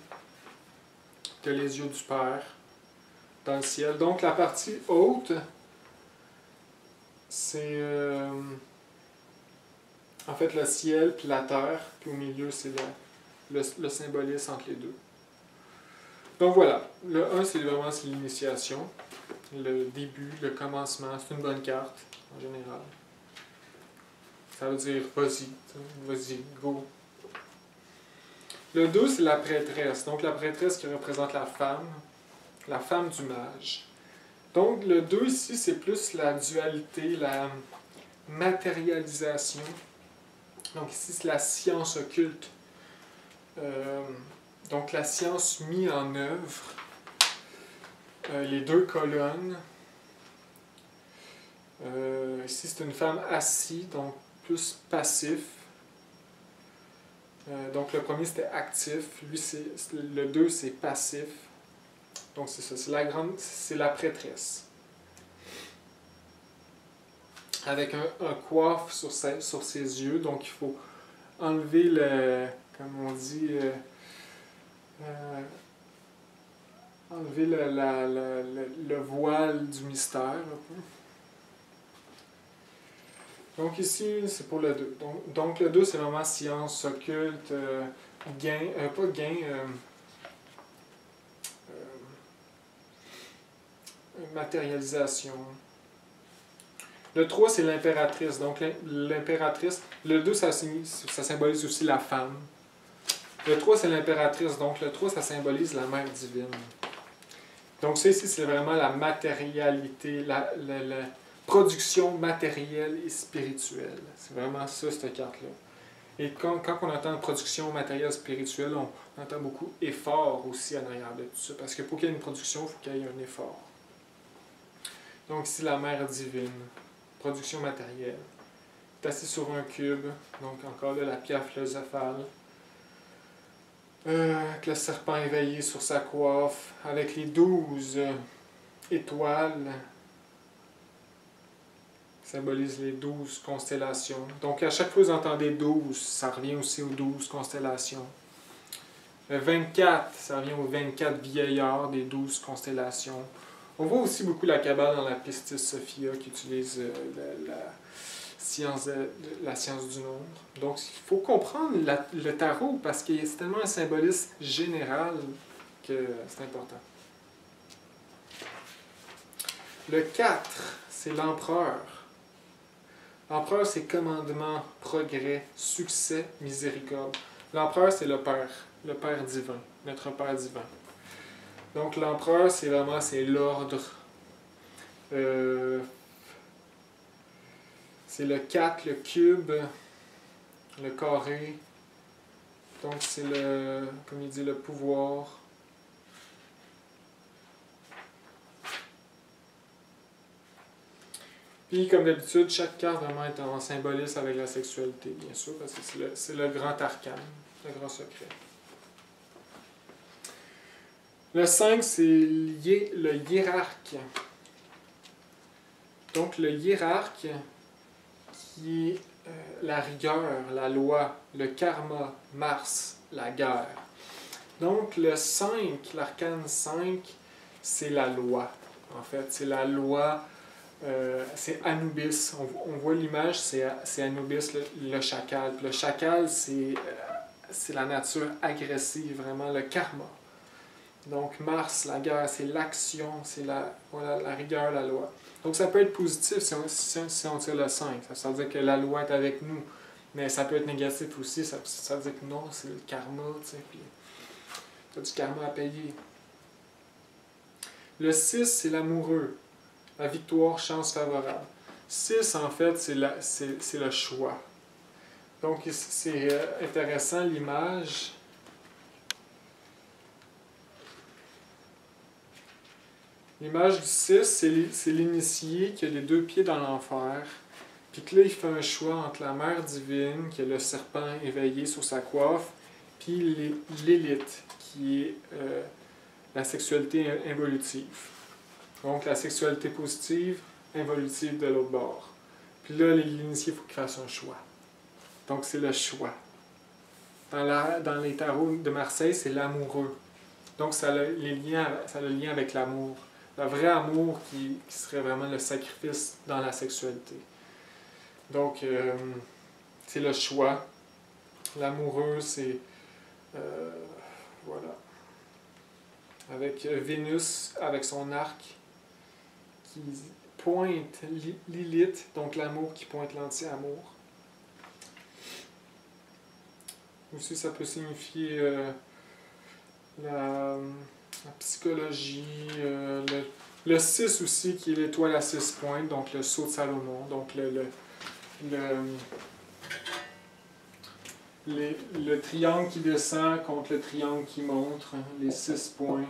Tu as les yeux du Père dans le ciel. Donc, la partie haute, c'est en fait le ciel puis la terre. Puis au milieu, c'est le symbolisme entre les deux. Donc voilà, le 1, c'est vraiment l'initiation, le début, le commencement. C'est une bonne carte, en général. Ça veut dire vas-y, go. Le 2, c'est la prêtresse. Donc la prêtresse qui représente la femme du mage. Donc le 2 ici, c'est plus la dualité, la matérialisation. Donc ici, c'est la science occulte. Donc la science mise en œuvre, les 2 colonnes. Ici, c'est une femme assise, donc plus passif. Donc le premier, c'était actif. Lui, le 2, c'est passif. Donc c'est ça, c'est la prêtresse. Avec un coiffe sur ses yeux, donc il faut enlever comme on dit, enlever le voile du mystère un peu. Donc ici, c'est pour le 2. Donc le 2, c'est vraiment science occulte, matérialisation. Le 3, c'est l'impératrice. Donc l'impératrice, le 2, ça symbolise aussi la femme. Le 3, c'est l'impératrice. Donc le 3, ça symbolise la mère divine. Donc ça ici, c'est vraiment la matérialité, la production matérielle et spirituelle. C'est vraiment ça, cette carte-là. Et quand on entend production matérielle spirituelle, on entend beaucoup effort aussi en arrière de tout ça. Parce que pour qu'il y ait une production, il faut qu'il y ait un effort. Donc ici, la mère divine. Production matérielle. assis sur un cube, donc encore là, la pierre philosophale. Avec le serpent éveillé sur sa coiffe, avec les 12 étoiles, qui symbolisent les 12 constellations. Donc à chaque fois que vous entendez 12, ça revient aussi aux 12 constellations. Le 24, ça revient aux 24 vieillards des 12 constellations. On voit aussi beaucoup la Kabbale dans la Pistis Sophia qui utilise la science du nombre. Donc il faut comprendre le tarot parce que c'est tellement un symbolisme général que c'est important. Le 4, c'est l'empereur. L'empereur, c'est commandement, progrès, succès, miséricorde. L'empereur, c'est le Père divin, notre Père divin. Donc l'empereur, c'est vraiment l'ordre. C'est le 4, le cube, le carré. Donc c'est comme il dit, le pouvoir. Puis, comme d'habitude, chaque carte vraiment est en symbolisme avec la sexualité, bien sûr, parce que c'est le grand arcane, le grand secret. Le 5, c'est le hiérarque. Donc, le hiérarque, qui est la rigueur, la loi, le karma, Mars, la guerre. Donc, le 5, l'arcane 5, c'est la loi. En fait, c'est la loi. C'est Anubis. On voit l'image, c'est Anubis, le chacal. Le chacal, c'est la nature agressive, vraiment le karma. Donc Mars, la guerre, c'est l'action, c'est la rigueur, la loi. Donc ça peut être positif si on tire le 5. Ça veut dire que la loi est avec nous. Mais ça peut être négatif aussi. Ça veut dire que non, c'est le karma, tu sais. Puis tu as du karma à payer. Le 6, c'est l'amoureux. La victoire, chance favorable. 6, en fait, c'est le choix. Donc, c'est intéressant l'image. L'image du 6, c'est l'initié qui a les 2 pieds dans l'enfer. Puis que là, il fait un choix entre la mère divine, qui a le serpent éveillé sur sa coiffe, puis l'élite, qui est la sexualité involutive. Donc, la sexualité positive, involutive de l'autre bord. Puis là, l'initié, il faut qu'il fasse un choix. Donc, c'est le choix. Dans les tarots de Marseille, c'est l'amoureux. Donc, ça a le lien avec l'amour. Le vrai amour qui serait vraiment le sacrifice dans la sexualité. Donc, c'est le choix. L'amoureux, c'est... voilà. Avec Vénus, avec son arc, qui pointe Lilith, donc l'amour qui pointe l'anti-amour. Aussi, ça peut signifier la psychologie. Le 6 aussi, qui est l'étoile à 6 pointes, donc le sceau de Salomon. Donc le triangle qui descend contre le triangle qui monte, hein, les 6 points.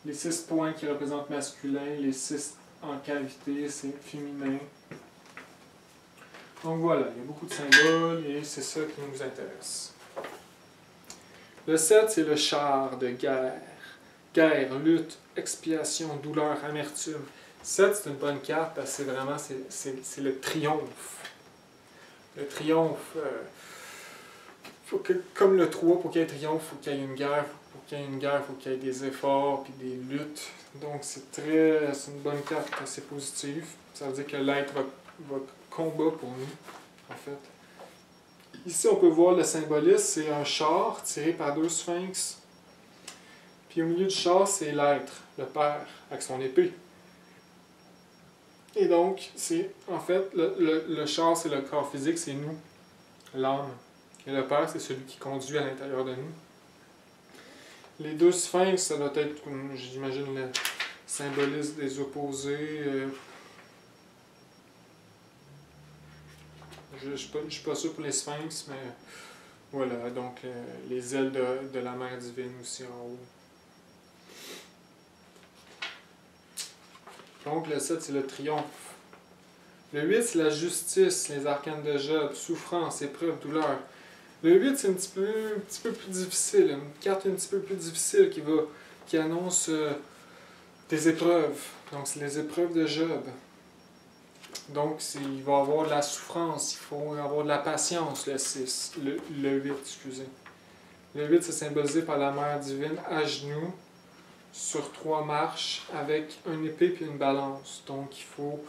Les 6 points qui représentent masculin, les 6 en cavité, c'est féminin. Donc voilà, il y a beaucoup de symboles et c'est ça qui nous intéresse. Le 7, c'est le char de guerre. Guerre, lutte, expiation, douleur, amertume. 7, c'est une bonne carte parce que c'est le triomphe. Le triomphe, comme le 3, pour qu'il y ait triomphe, il faut qu'il y ait une guerre. Pour qu'il y ait une guerre, il faut qu'il y ait des efforts puis des luttes. Donc c'est une bonne carte assez positive. Ça veut dire que l'être va combat pour nous, en fait. Ici, on peut voir le symbolisme, c'est un char tiré par 2 sphinx. Puis au milieu du char, c'est l'être, le Père, avec son épée. Et donc, en fait, le char, c'est le corps physique, c'est nous, l'âme. Et le Père, c'est celui qui conduit à l'intérieur de nous. Les 2 sphinx, ça doit être, comme j'imagine, le symbolisme des opposés. Je ne suis pas sûr pour les sphinx, mais voilà, donc les ailes de la mère divine aussi en haut. Donc le 7, c'est le triomphe. Le 8, c'est la justice, les arcanes de Job, souffrance, épreuve, douleur. Le 8, c'est un petit peu plus difficile, une carte un petit peu plus difficile qui annonce des épreuves. Donc, c'est les épreuves de Job. Donc, il va y avoir de la souffrance, il faut avoir de la patience, le 6, le 8, excusez. Le 8, c'est symbolisé par la mère divine à genoux, sur 3 marches, avec une épée et une balance. Donc, il faut...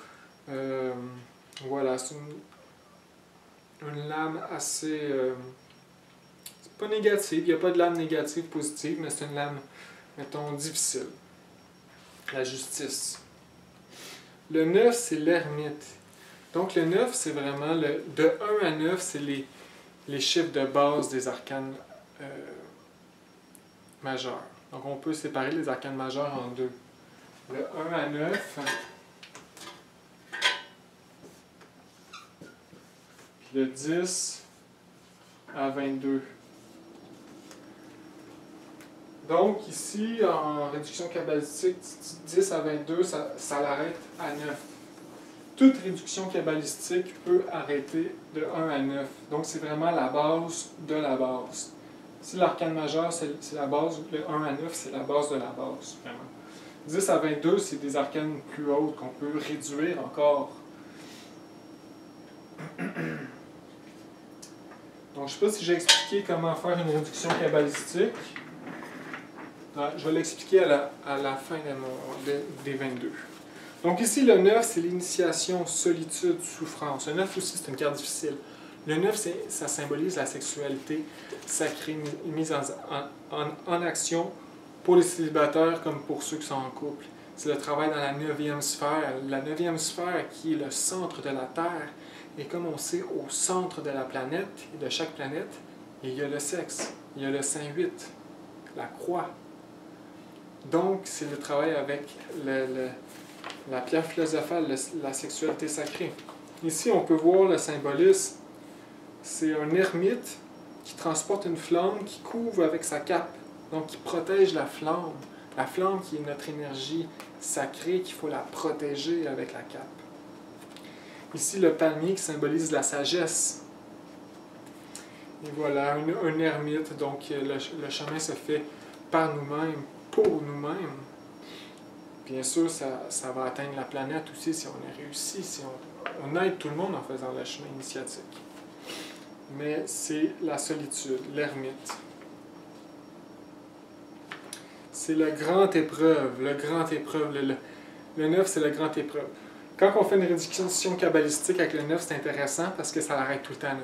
voilà, c'est une lame assez... c'est pas négative, il n'y a pas de lame négative, positive, mais c'est une lame, mettons, difficile. La justice. Le 9, c'est l'ermite. Donc, le 9, c'est vraiment... de 1 à 9, c'est les chiffres de base des arcanes majeurs. Donc, on peut séparer les arcanes majeurs en deux. Le 1 à 9... le 10 à 22. Donc ici, en réduction kabbalistique, 10 à 22, ça l'arrête à 9. Toute réduction kabbalistique peut arrêter de 1 à 9. Donc c'est vraiment la base de la base. Si l'arcane majeur, c'est la base, le 1 à 9, c'est la base de la base, vraiment. 10 à 22, c'est des arcanes plus hautes qu'on peut réduire encore. Donc, je ne sais pas si j'ai expliqué comment faire une réduction kabbalistique. Je vais l'expliquer à la fin des 22. Donc ici, le 9, c'est l'initiation, solitude, souffrance. Le 9 aussi, c'est une carte difficile. Le 9, ça symbolise la sexualité sacrée mise en action pour les célibataires comme pour ceux qui sont en couple. C'est le travail dans la 9e sphère. La 9e sphère qui est le centre de la Terre. Et comme on sait, au centre de la planète et de chaque planète, il y a le sexe, il y a le sein 8, la croix. Donc, c'est le travail avec la pierre philosophale, la sexualité sacrée. Ici, on peut voir le symbolisme. C'est un ermite qui transporte une flamme qui couvre avec sa cape, donc qui protège la flamme. La flamme qui est notre énergie sacrée, qu'il faut la protéger avec la cape. Ici, le palmier qui symbolise la sagesse. Et voilà, un ermite. Donc, le chemin se fait par nous-mêmes, pour nous-mêmes. Bien sûr, ça va atteindre la planète aussi si on a réussi, si on aide tout le monde en faisant le chemin initiatique. Mais c'est la solitude, l'ermite. C'est le grand épreuve, le 9, c'est le grand épreuve. Quand on fait une réduction kabbalistique avec le 9, c'est intéressant parce que ça l'arrête tout le temps à 9.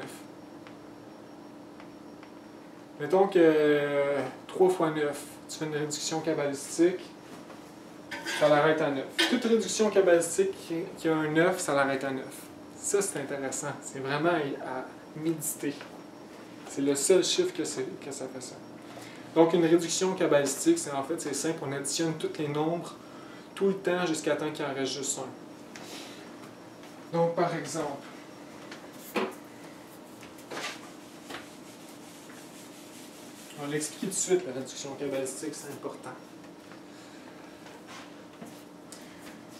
Mettons que 3 fois 9, tu fais une réduction kabbalistique, ça l'arrête à 9. Toute réduction kabbalistique qui a un 9, ça l'arrête à 9. Ça, c'est intéressant. C'est vraiment à méditer. C'est le seul chiffre que ça fait ça. Donc, une réduction kabbalistique, c'est simple, on additionne tous les nombres tout le temps jusqu'à temps qu'il en reste juste un. Donc, par exemple, on va l'expliquer tout de suite, la réduction kabbalistique, c'est important.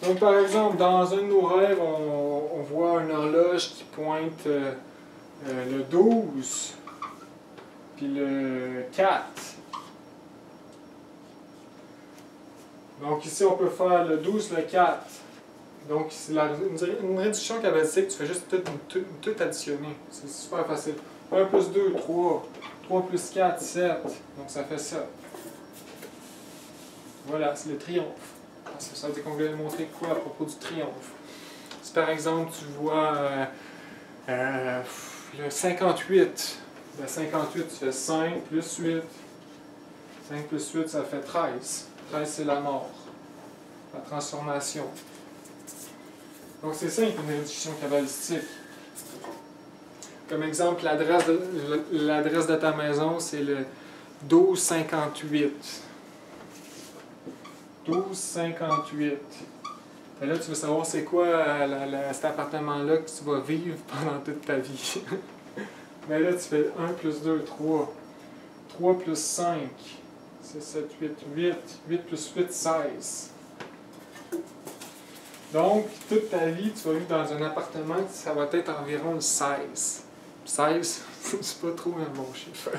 Donc, par exemple, dans un de nos rêves, on voit une horloge qui pointe le 12, puis le 4. Donc, ici, on peut faire le 12, le 4. Donc, c'est une réduction kabbalistique, tu fais juste tout additionner. C'est super facile. 1 plus 2, 3. 3 plus 4, 7. Donc, ça fait ça. Voilà, c'est le triomphe. Ça veut dire qu'on voulait montrer quoi à propos du triomphe. Si par exemple, tu vois le 58. Le 58, tu fais 5 plus 8. 5 plus 8, ça fait 13. 13, c'est la mort. La transformation. Donc, c'est ça une réduction kabbalistique. Comme exemple, l'adresse de ta maison, c'est le 1258. 1258. Et là, tu veux savoir c'est quoi cet appartement-là que tu vas vivre pendant toute ta vie. Mais là, tu fais 1 plus 2, 3. 3 plus 5, c'est 7, 8, 8. 8 plus 8, 16. Donc, toute ta vie, tu vas vivre dans un appartement, ça va être environ le 16. 16, c'est pas trop un bon chiffre.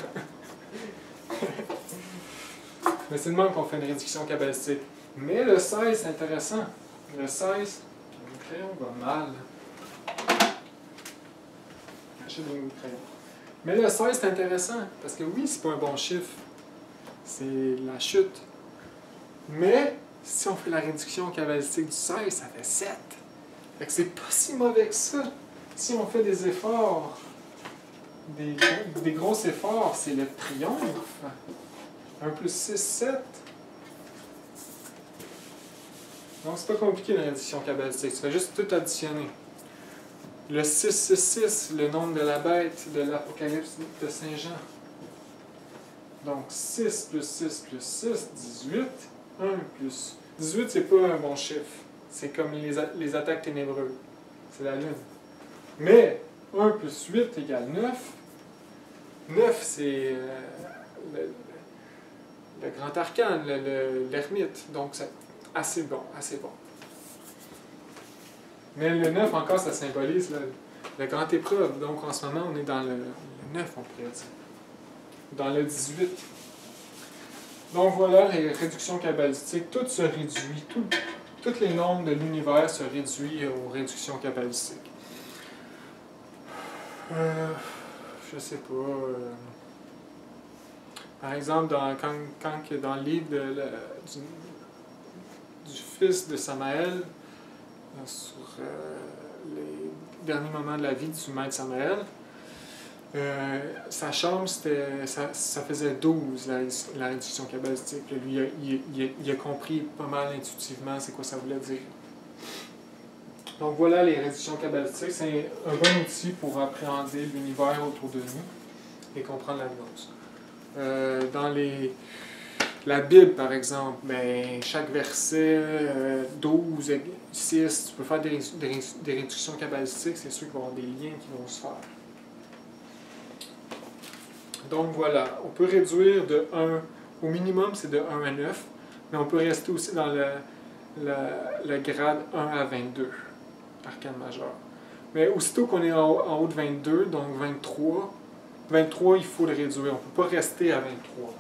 Mais c'est de même qu'on fait une réduction cabalistique. Mais le 16, c'est intéressant. Le 16, mon crayon va mal. J'ai des crayons. Mais le 16, c'est intéressant, parce que oui, c'est pas un bon chiffre. C'est la chute. Mais, si on fait la réduction cabalistique du 16, ça fait 7. Fait que c'est pas si mauvais que ça. Si on fait des efforts, des gros efforts, c'est le triomphe. 1 plus 6, 7. Donc, c'est pas compliqué la réduction cabalistique. Tu fais juste tout additionner. Le 666, le nombre de la bête de l'Apocalypse de Saint Jean. Donc, 6 plus 6 plus 6, 18. 1 plus... 18, c'est pas un bon chiffre. C'est comme les attaques ténébreuses. C'est la lune. Mais, 1 plus 8 égale 9. 9, c'est le grand arcane, l'ermite. Donc, c'est assez bon, assez bon. Mais le 9, encore, ça symbolise la grande épreuve. Donc, en ce moment, on est dans le 9, on pourrait dire. Dans le 18. Donc, voilà, les réductions cabalistiques. Tout se réduit. Tous les nombres de l'univers se réduisent aux réductions cabalistiques. Je sais pas. Par exemple, quand dans le livre du fils de Samaël, sur les derniers moments de la vie du maître Samaël, sa chambre, ça faisait 12, la réduction cabalistique. Lui, il a compris pas mal intuitivement c'est quoi ça voulait dire. Donc voilà les réductions cabalistiques. C'est un bon outil pour appréhender l'univers autour de nous et comprendre la gnose. Dans la Bible, par exemple, ben, chaque verset, 12, 6, tu peux faire des réductions cabalistiques, c'est sûr qu'il va y avoir des liens qui vont se faire. Donc voilà, on peut réduire de 1, au minimum c'est de 1 à 9, mais on peut rester aussi dans le grade 1 à 22, arcane majeur. Mais aussitôt qu'on est en haut de 22, donc 23, il faut le réduire, on ne peut pas rester à 23.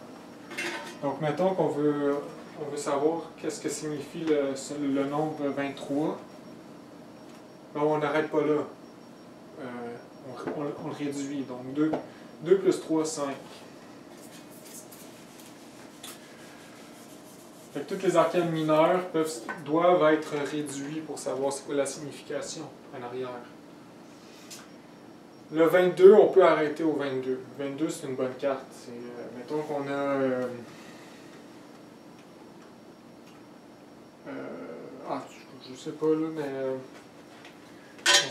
Donc mettons qu'on veut savoir qu'est-ce que signifie le nombre 23, ben, on n'arrête pas là, on le réduit, donc 2 plus 3, 5. Fait que tous les arcanes mineurs doivent être réduits pour savoir c'est quoi la signification en arrière. Le 22, on peut arrêter au 22. Le 22, c'est une bonne carte. Mettons qu'on a... je sais pas là, mais...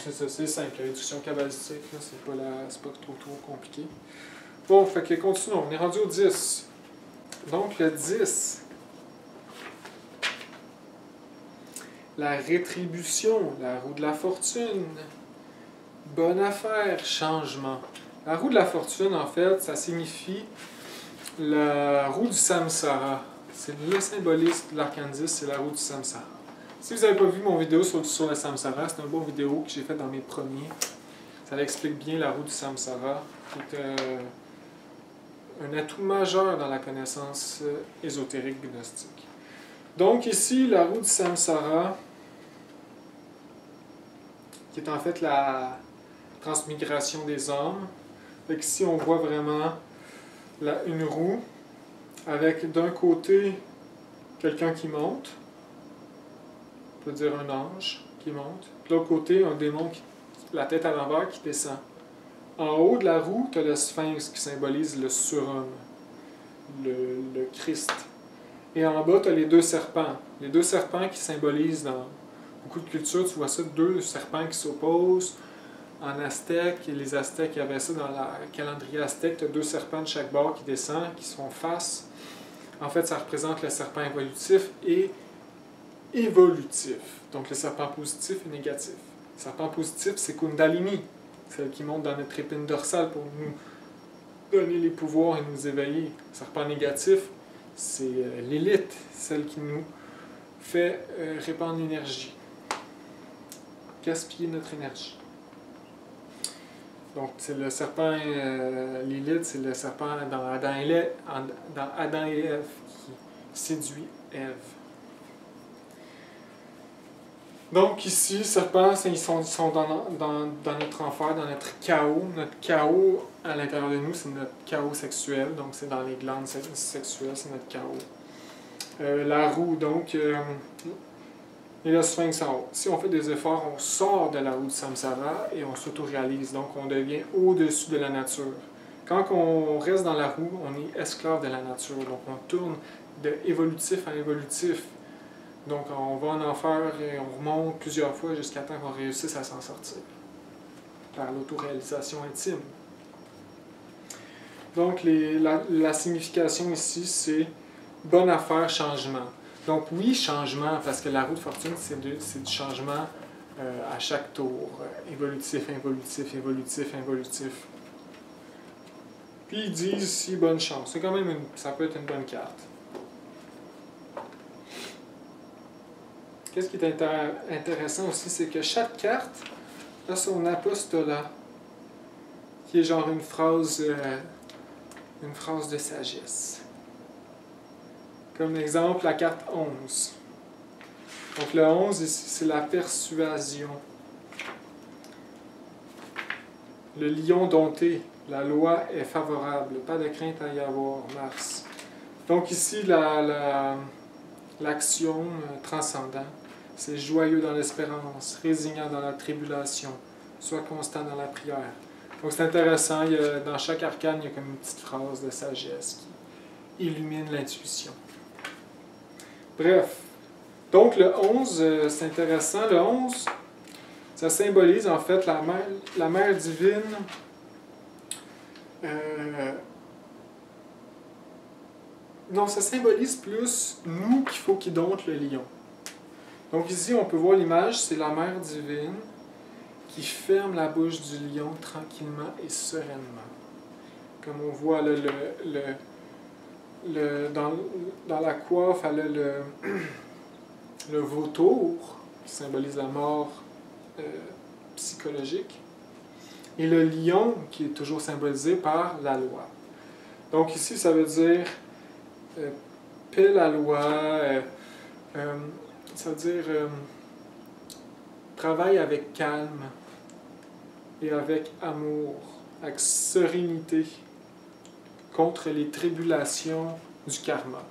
c'est ça, c'est simple. La réduction cabalistique, c'est pas trop compliqué. Bon, fait que continuons. On est rendu au 10. Donc, le 10... La rétribution, la roue de la fortune, bonne affaire, changement. La roue de la fortune, en fait, ça signifie la roue du samsara. C'est le symbolisme de l'arcane 10, c'est la roue du samsara. Si vous n'avez pas vu mon vidéo sur le samsara, c'est un bon vidéo que j'ai fait dans mes premiers. Ça explique bien la roue du samsara, qui est un atout majeur dans la connaissance ésotérique gnostique. Donc ici, la roue du samsara, qui est en fait la transmigration des âmes. Fait ici, on voit vraiment une roue avec d'un côté quelqu'un qui monte, on peut dire un ange qui monte, de l'autre côté, un démon, la tête à l'envers, qui descend. En haut de la roue, tu as le sphinx qui symbolise le surhomme, le Christ. Et en bas, tu as les deux serpents. Les deux serpents qui symbolisent dans beaucoup de cultures, tu vois ça, deux serpents qui s'opposent. En aztèque, les Aztèques avaient ça dans le calendrier aztèque, tu as deux serpents de chaque bord qui descendent, qui se font face. En fait, ça représente le serpent évolutif et évolutif. Donc le serpent positif et négatif. Le serpent positif, c'est Kundalini, celle qui monte dans notre épine dorsale pour nous donner les pouvoirs et nous éveiller. Le serpent négatif, c'est l'élite, celle qui nous fait répandre l'énergie. gaspiller notre énergie. Donc, c'est le serpent Lilith, c'est le serpent dans Adam et Ève qui séduit Ève. Donc, ici, les serpents, ils sont dans notre enfer, dans notre chaos. Notre chaos à l'intérieur de nous, c'est notre chaos sexuel. Donc, c'est dans les glandes sexuelles, c'est notre chaos. La roue, donc, et le sphinx en haut. Si on fait des efforts, on sort de la roue du samsara et on s'autoréalise. Donc, on devient au-dessus de la nature. Quand on reste dans la roue, on est esclave de la nature. Donc, on tourne de évolutif à évolutif. Donc, on va en enfer et on remonte plusieurs fois jusqu'à temps qu'on réussisse à s'en sortir par l'autoréalisation intime. Donc, la signification ici, c'est bonne affaire, changement. Donc, oui, changement, parce que la roue de fortune, c'est du changement à chaque tour. Évolutif, involutif, évolutif, involutif. Puis, ils disent ici bonne chance. C'est quand même ça peut être une bonne carte. Qu'est-ce qui est intéressant aussi, c'est que chaque carte a son apostolat, qui est genre une phrase de sagesse. Comme exemple, la carte 11. Donc le 11, ici, c'est la persuasion. Le lion dompté, la loi est favorable, pas de crainte à y avoir, Mars. Donc ici, l'action transcendante, c'est joyeux dans l'espérance, résignant dans la tribulation, soit constant dans la prière. Donc c'est intéressant, dans chaque arcane, il y a comme une petite phrase de sagesse qui illumine l'intuition. Bref, donc le 11, c'est intéressant. Le 11, ça symbolise en fait la mère divine non, ça symbolise plus nous qu'il faut qu'il dompte le lion. Donc ici, on peut voir l'image, c'est la mère divine qui ferme la bouche du lion tranquillement et sereinement. Comme on voit là, dans la coiffe, elle a le vautour, qui symbolise la mort psychologique, et le lion, qui est toujours symbolisé par la loi. Donc ici, ça veut dire paix la loi, ça veut dire travaille avec calme et avec amour, avec sérénité, contre les tribulations du karma.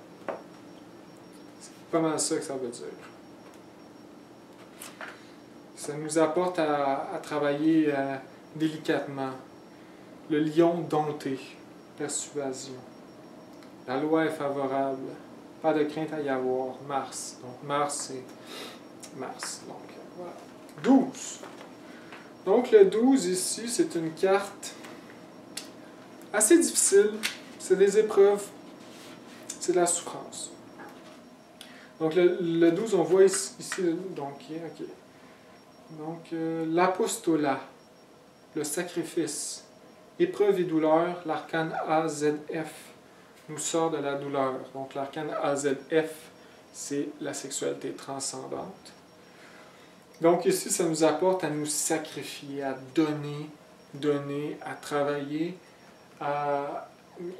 C'est pas mal ça que ça veut dire. Ça nous apporte à travailler délicatement. Le lion dompté, persuasion. La loi est favorable. Pas de crainte à y avoir. Mars. Donc Mars, c'est Mars. Donc voilà. 12. Donc le 12 ici, c'est une carte assez difficile. C'est des épreuves. C'est de la souffrance. Donc le 12, on voit ici donc, ok. Donc l'apostolat, le sacrifice, épreuve et douleur, l'arcane AZF nous sort de la douleur. Donc l'arcane AZF, c'est la sexualité transcendante. Donc ici, ça nous apporte à nous sacrifier, à donner, à travailler, à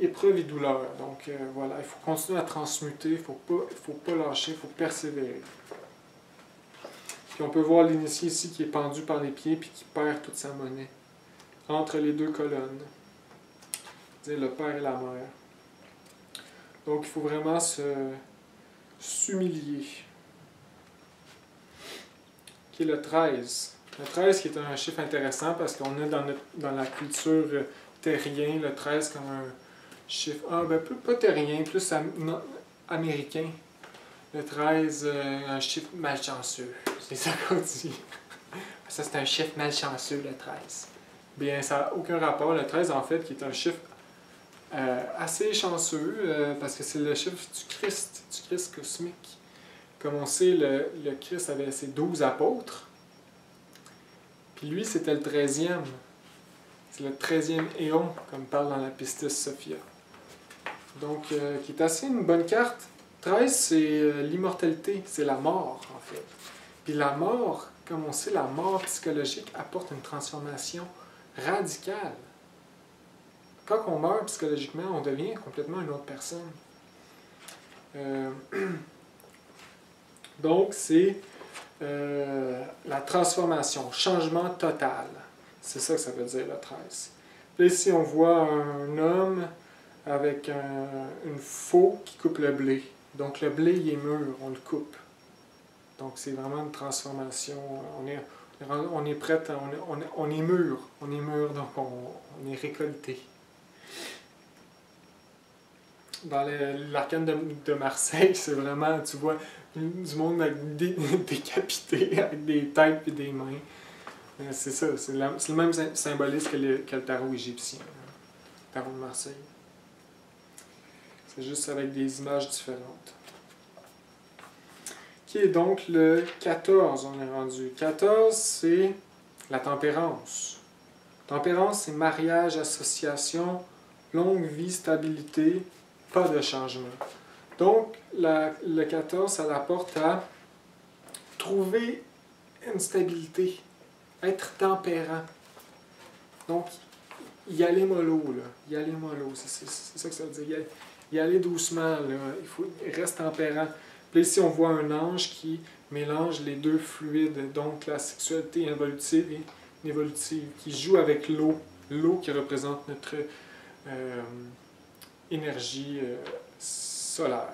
épreuve et douleur. Donc voilà, il faut continuer à transmuter, il ne faut pas lâcher, il faut persévérer. Puis on peut voir l'initié ici qui est pendu par les pieds puis qui perd toute sa monnaie entre les deux colonnes. C'est-à-dire le père et la mère. Donc il faut vraiment s'humilier. Qui est le 13. Le 13 qui est un chiffre intéressant parce qu'on est dans la culture terrien, le 13 comme un chiffre, pas terrien, plus américain. Le 13, un chiffre malchanceux. C'est ça qu'on dit. Ça, c'est un chiffre malchanceux, le 13. Bien, ça n'a aucun rapport. Le 13, en fait, qui est un chiffre assez chanceux, parce que c'est le chiffre du Christ cosmique. Comme on sait, le Christ avait ses 12 apôtres. Puis lui, c'était le 13e. C'est le 13e éon, comme parle dans la Pistis Sophia. Donc, qui est assez une bonne carte. 13, c'est l'immortalité, c'est la mort, en fait. Puis la mort, comme on sait, la mort psychologique apporte une transformation radicale. Quand on meurt psychologiquement, on devient complètement une autre personne. Donc, c'est la transformation, changement total. C'est ça que ça veut dire, le 13. Là, ici, on voit un homme avec une faux qui coupe le blé. Donc, le blé, il est mûr, on le coupe. Donc, c'est vraiment une transformation. On est prêt, on est mûr. On est mûr, donc on est récolté. Dans l'arcane de Marseille, c'est vraiment, tu vois, du monde avec décapité, avec des têtes et des mains. C'est ça, c'est le même symbolisme que le tarot égyptien, le tarot de Marseille. C'est juste avec des images différentes. Qui est donc le 14, on est rendu. 14, c'est la tempérance. Tempérance, c'est mariage, association, longue vie, stabilité, pas de changement. Donc, le 14, ça l'apporte à trouver une stabilité, être tempérant. Donc, y aller mollo, là. Y aller mollo, c'est ça que ça veut dire. Y aller doucement, là. Il reste tempérant. Puis ici, on voit un ange qui mélange les deux fluides, donc la sexualité involutive et évolutive, qui joue avec l'eau. L'eau qui représente notre énergie solaire.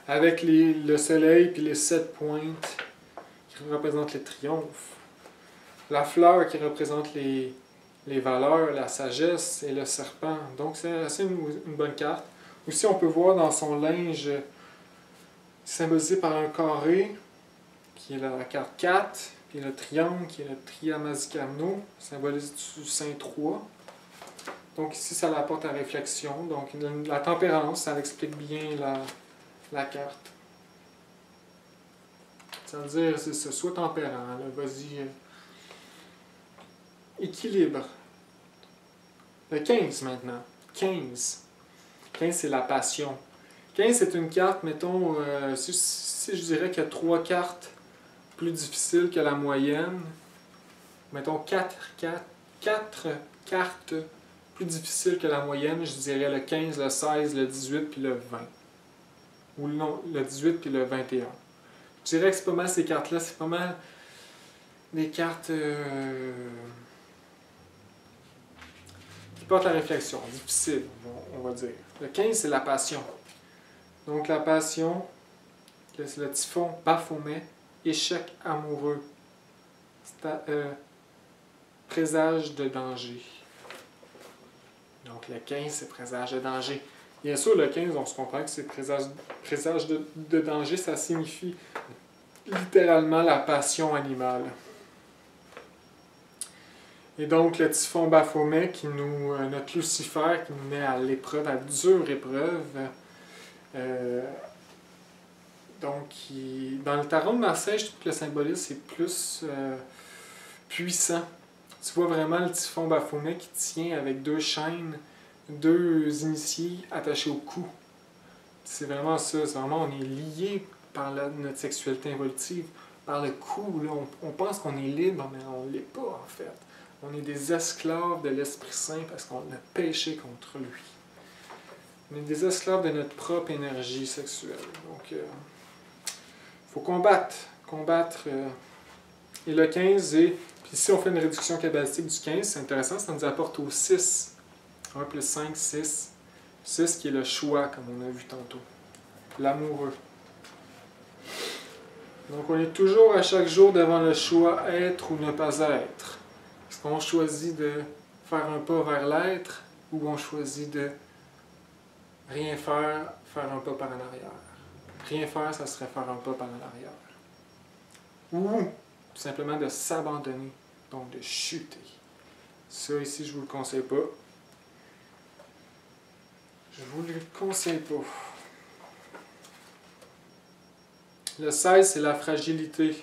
Avec le soleil puis les 7 pointes qui représentent les triomphes. La fleur qui représente les valeurs, la sagesse et le serpent. Donc c'est assez une bonne carte. Aussi, on peut voir dans son linge symbolisé par un carré, qui est la carte 4, puis le triangle, qui est le triamazicano, symbolise du Saint 3. Donc ici, ça l'apporte à réflexion. Donc la tempérance, ça explique bien la carte. Ça veut dire, c'est ça, sois tempérant, vas-y. Équilibre. Le 15 maintenant. 15. 15, c'est la passion. 15, c'est une carte, mettons, si je dirais qu'il y a 3 cartes plus difficiles que la moyenne, mettons 4 cartes plus difficiles que la moyenne, je dirais le 15, le 16, le 18 puis le 20. Ou non, le 18 puis le 21. Je dirais que c'est pas mal ces cartes-là, c'est pas mal des cartes qui portent la réflexion, difficiles, on va dire. Le 15, c'est la passion. Donc la passion, c'est le typhon Baphomet, échec amoureux, présage de danger. Donc le 15, c'est présage de danger. Bien sûr, le 15, on se comprend que c'est présage de danger, ça signifie littéralement la passion animale. Et donc le typhon Baphomet, notre Lucifer, qui nous met à l'épreuve, à dure épreuve. Donc, dans le tarot de Marseille, je trouve que le symbolisme est plus puissant. Tu vois vraiment le typhon Baphomet qui tient avec 2 chaînes, 2 initiés attachés au cou. C'est vraiment ça. C'est vraiment, on est lié par notre sexualité involutive, par le cou. Là, on pense qu'on est libre, mais on ne l'est pas en fait. On est des esclaves de l'Esprit Saint parce qu'on a péché contre lui. On est des esclaves de notre propre énergie sexuelle. Donc, il faut combattre. Et le 15 est... Puis ici, on fait une réduction kabbalistique du 15. C'est intéressant, ça nous apporte au 6. 1 plus 5, 6. 6 qui est le choix, comme on a vu tantôt. L'amoureux. Donc, on est toujours à chaque jour devant le choix être ou ne pas être. Est-ce qu'on choisit de faire un pas vers l'être ou on choisit de rien faire, faire un pas par en arrière? Rien faire, ça serait faire un pas par en arrière. Ou tout simplement de s'abandonner, donc de chuter. Ça ici, je ne vous le conseille pas. Je vous le conseille pas. Le 16, c'est la fragilité.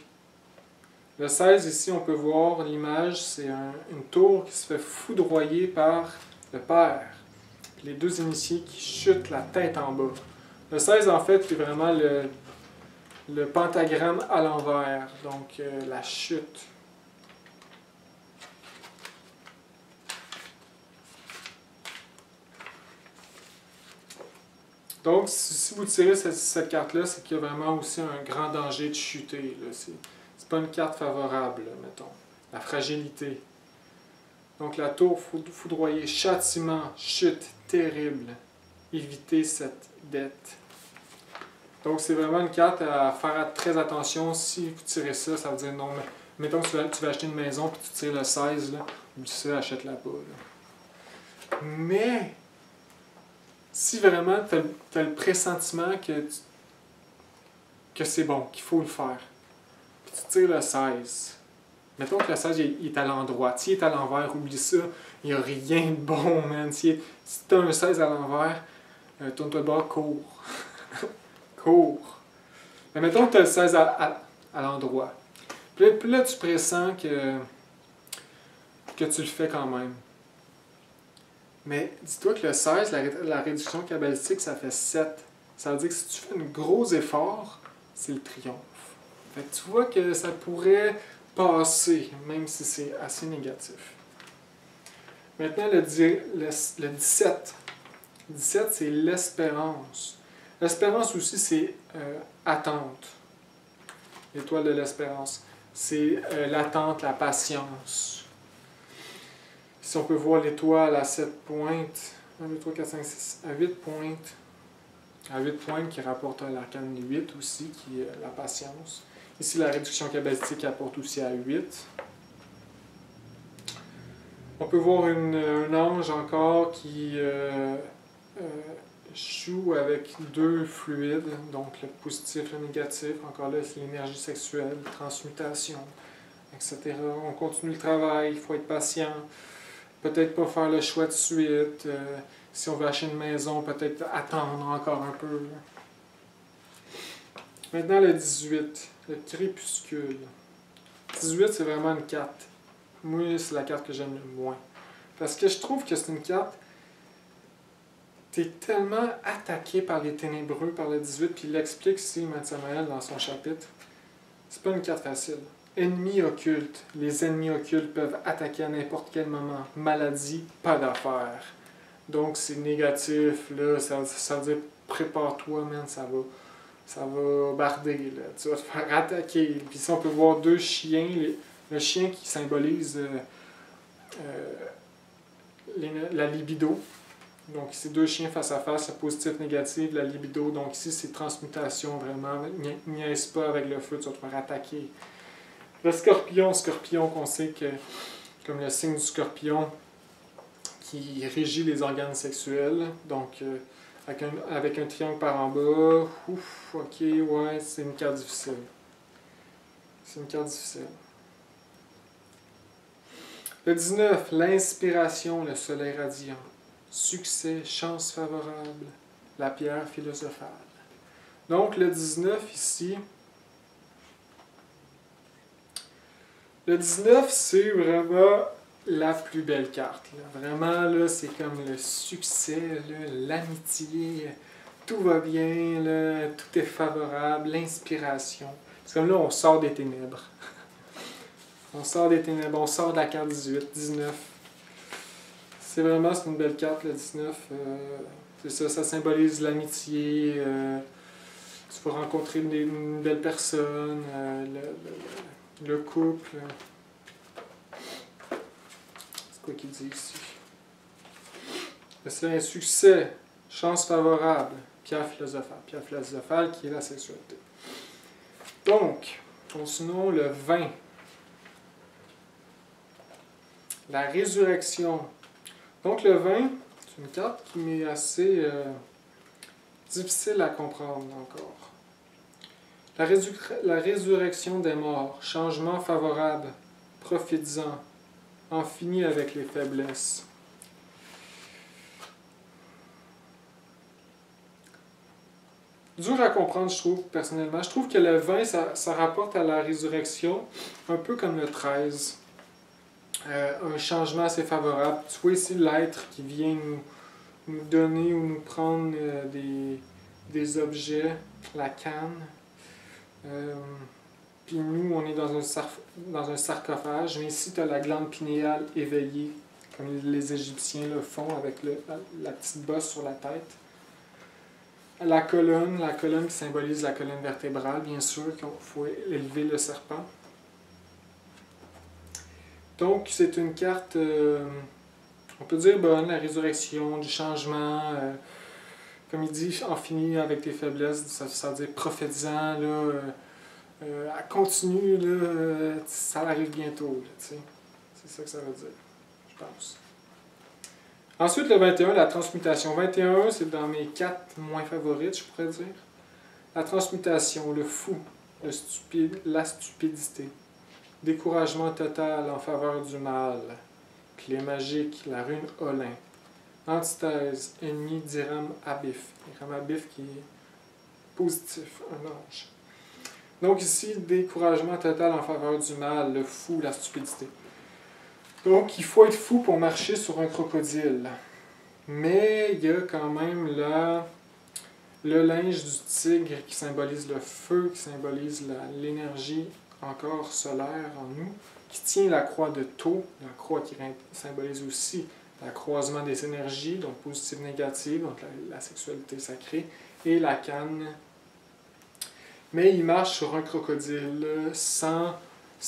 Le 16, ici, on peut voir l'image, c'est une tour qui se fait foudroyer par le père. Puis les 2 initiés qui chutent la tête en bas. Le 16, en fait, c'est vraiment le pentagramme à l'envers, donc la chute. Donc, si vous tirez cette carte-là, c'est qu'il y a vraiment aussi un grand danger de chuter. C'est pas une carte favorable, là, mettons. La fragilité. Donc, la tour foudroyée, châtiment, chute terrible. Évitez cette dette. Donc, c'est vraiment une carte à faire très attention. Si vous tirez ça, ça veut dire non. Mais, mettons que tu vas acheter une maison et tu tires le 16, là, oublie ça, achète-la pas. Là. Mais, si vraiment tu as le pressentiment que c'est bon, qu'il faut le faire, puis tu tires le 16, mettons que le 16 il est à l'endroit. S'il est à l'envers, oublie ça, il n'y a rien de bon, man. Si tu as un 16 à l'envers, tourne-toi de bord, cours. Cours. Mais mettons que tu as le 16 à l'endroit. Puis là, tu pressens que tu le fais quand même. Mais dis-toi que le 16, la réduction cabalistique, ça fait 7. Ça veut dire que si tu fais un gros effort, c'est le triomphe. Fait que tu vois que ça pourrait passer, même si c'est assez négatif. Maintenant, le 17. Le 17, c'est l'espérance. L'espérance aussi, c'est attente. L'étoile de l'espérance. C'est l'attente, la patience. Si on peut voir l'étoile à 7 pointes, 1, 2, 3, 4, 5, 6, à 8 pointes. À 8 pointes qui rapporte l'arcane 8 aussi, qui est la patience. Ici, la réduction cabalistique apporte aussi à 8. On peut voir un ange encore qui joue avec deux fluides, donc le positif et le négatif. Encore là, c'est l'énergie sexuelle, transmutation, etc. On continue le travail, il faut être patient. Peut-être pas faire le choix de suite. Si on veut acheter une maison, peut-être attendre encore un peu. Maintenant, le 18, le crépuscule. 18, c'est vraiment une carte. Moi, c'est la carte que j'aime le moins. Parce que je trouve que c'est une carte... T'es tellement attaqué par les ténébreux, par le 18, puis il l'explique ici, Matt Samael, dans son chapitre. C'est pas une carte facile. Ennemis occultes. Les ennemis occultes peuvent attaquer à n'importe quel moment. Maladie, pas d'affaires. Donc c'est négatif, là. Ça veut dire prépare-toi, man, ça va barder, là. Tu vas te faire attaquer. Puis ici, on peut voir deux chiens. Le chien qui symbolise la libido. Donc ici, deux chiens face à face, le positif, négatif, la libido. Donc ici, c'est transmutation, vraiment. Niaise pas avec le feu, tu vas te faire attaquer. Le scorpion qu'on sait que, comme le signe du scorpion, qui régit les organes sexuels, donc avec un triangle par en bas, ouf, ok, ouais, c'est une carte difficile. C'est une carte difficile. Le 19, l'inspiration, le soleil radiant, succès, chance favorable, la pierre philosophale. Donc le 19 ici, le 19, c'est vraiment la plus belle carte. Là. Vraiment, là, c'est comme le succès, l'amitié, tout va bien, là, tout est favorable, l'inspiration. C'est comme là, on sort des ténèbres. On sort des ténèbres, on sort de la carte 18, 19. C'est une belle carte, le 19. C'est ça, ça symbolise l'amitié. Tu vas rencontrer une belle personne, le couple. C'est quoi qu'il dit ici? C'est un succès, chance favorable, pierre philosophale. Pierre philosophale qui est la sexualité. Donc, continuons le 20. La résurrection. Donc le 20, c'est une carte qui m'est assez difficile à comprendre encore. La résurrection des morts, changement favorable, profites-en, en finit avec les faiblesses. Dur à comprendre, je trouve, personnellement. Je trouve que le 20, ça rapporte à la résurrection, un peu comme le 13. Un changement assez favorable. Tu vois ici l'être qui vient nous donner ou nous prendre des objets, la canne. Puis nous, on est dans un sarcophage, mais ici, tu as la glande pinéale éveillée, comme les Égyptiens le font avec la petite bosse sur la tête. La colonne qui symbolise la colonne vertébrale, bien sûr, qu'il faut élever le serpent. Donc, c'est une carte, on peut dire bonne, la résurrection, du changement. Comme il dit, en finit avec tes faiblesses, ça veut dire prophétisant, là, continue, là, ça arrive bientôt. Là, c'est ça que ça veut dire, je pense. Ensuite, le 21, la transmutation. 21, c'est dans mes 4 moins favorites, je pourrais dire. La transmutation, le fou, la stupidité. Découragement total en faveur du mal. Clé magique, la rune Olin. Antithèse, ennemi d'Hiram Abif. Hiram Abif qui est positif, un ange. Donc ici, découragement total en faveur du mal, le fou, la stupidité. Donc il faut être fou pour marcher sur un crocodile. Mais il y a quand même le linge du tigre qui symbolise le feu, qui symbolise l'énergie encore solaire en nous, qui tient la croix de Thoth, la croix qui symbolise aussi le croisement des énergies, donc positive, négative, donc la sexualité sacrée, et la canne. Mais il marche sur un crocodile sans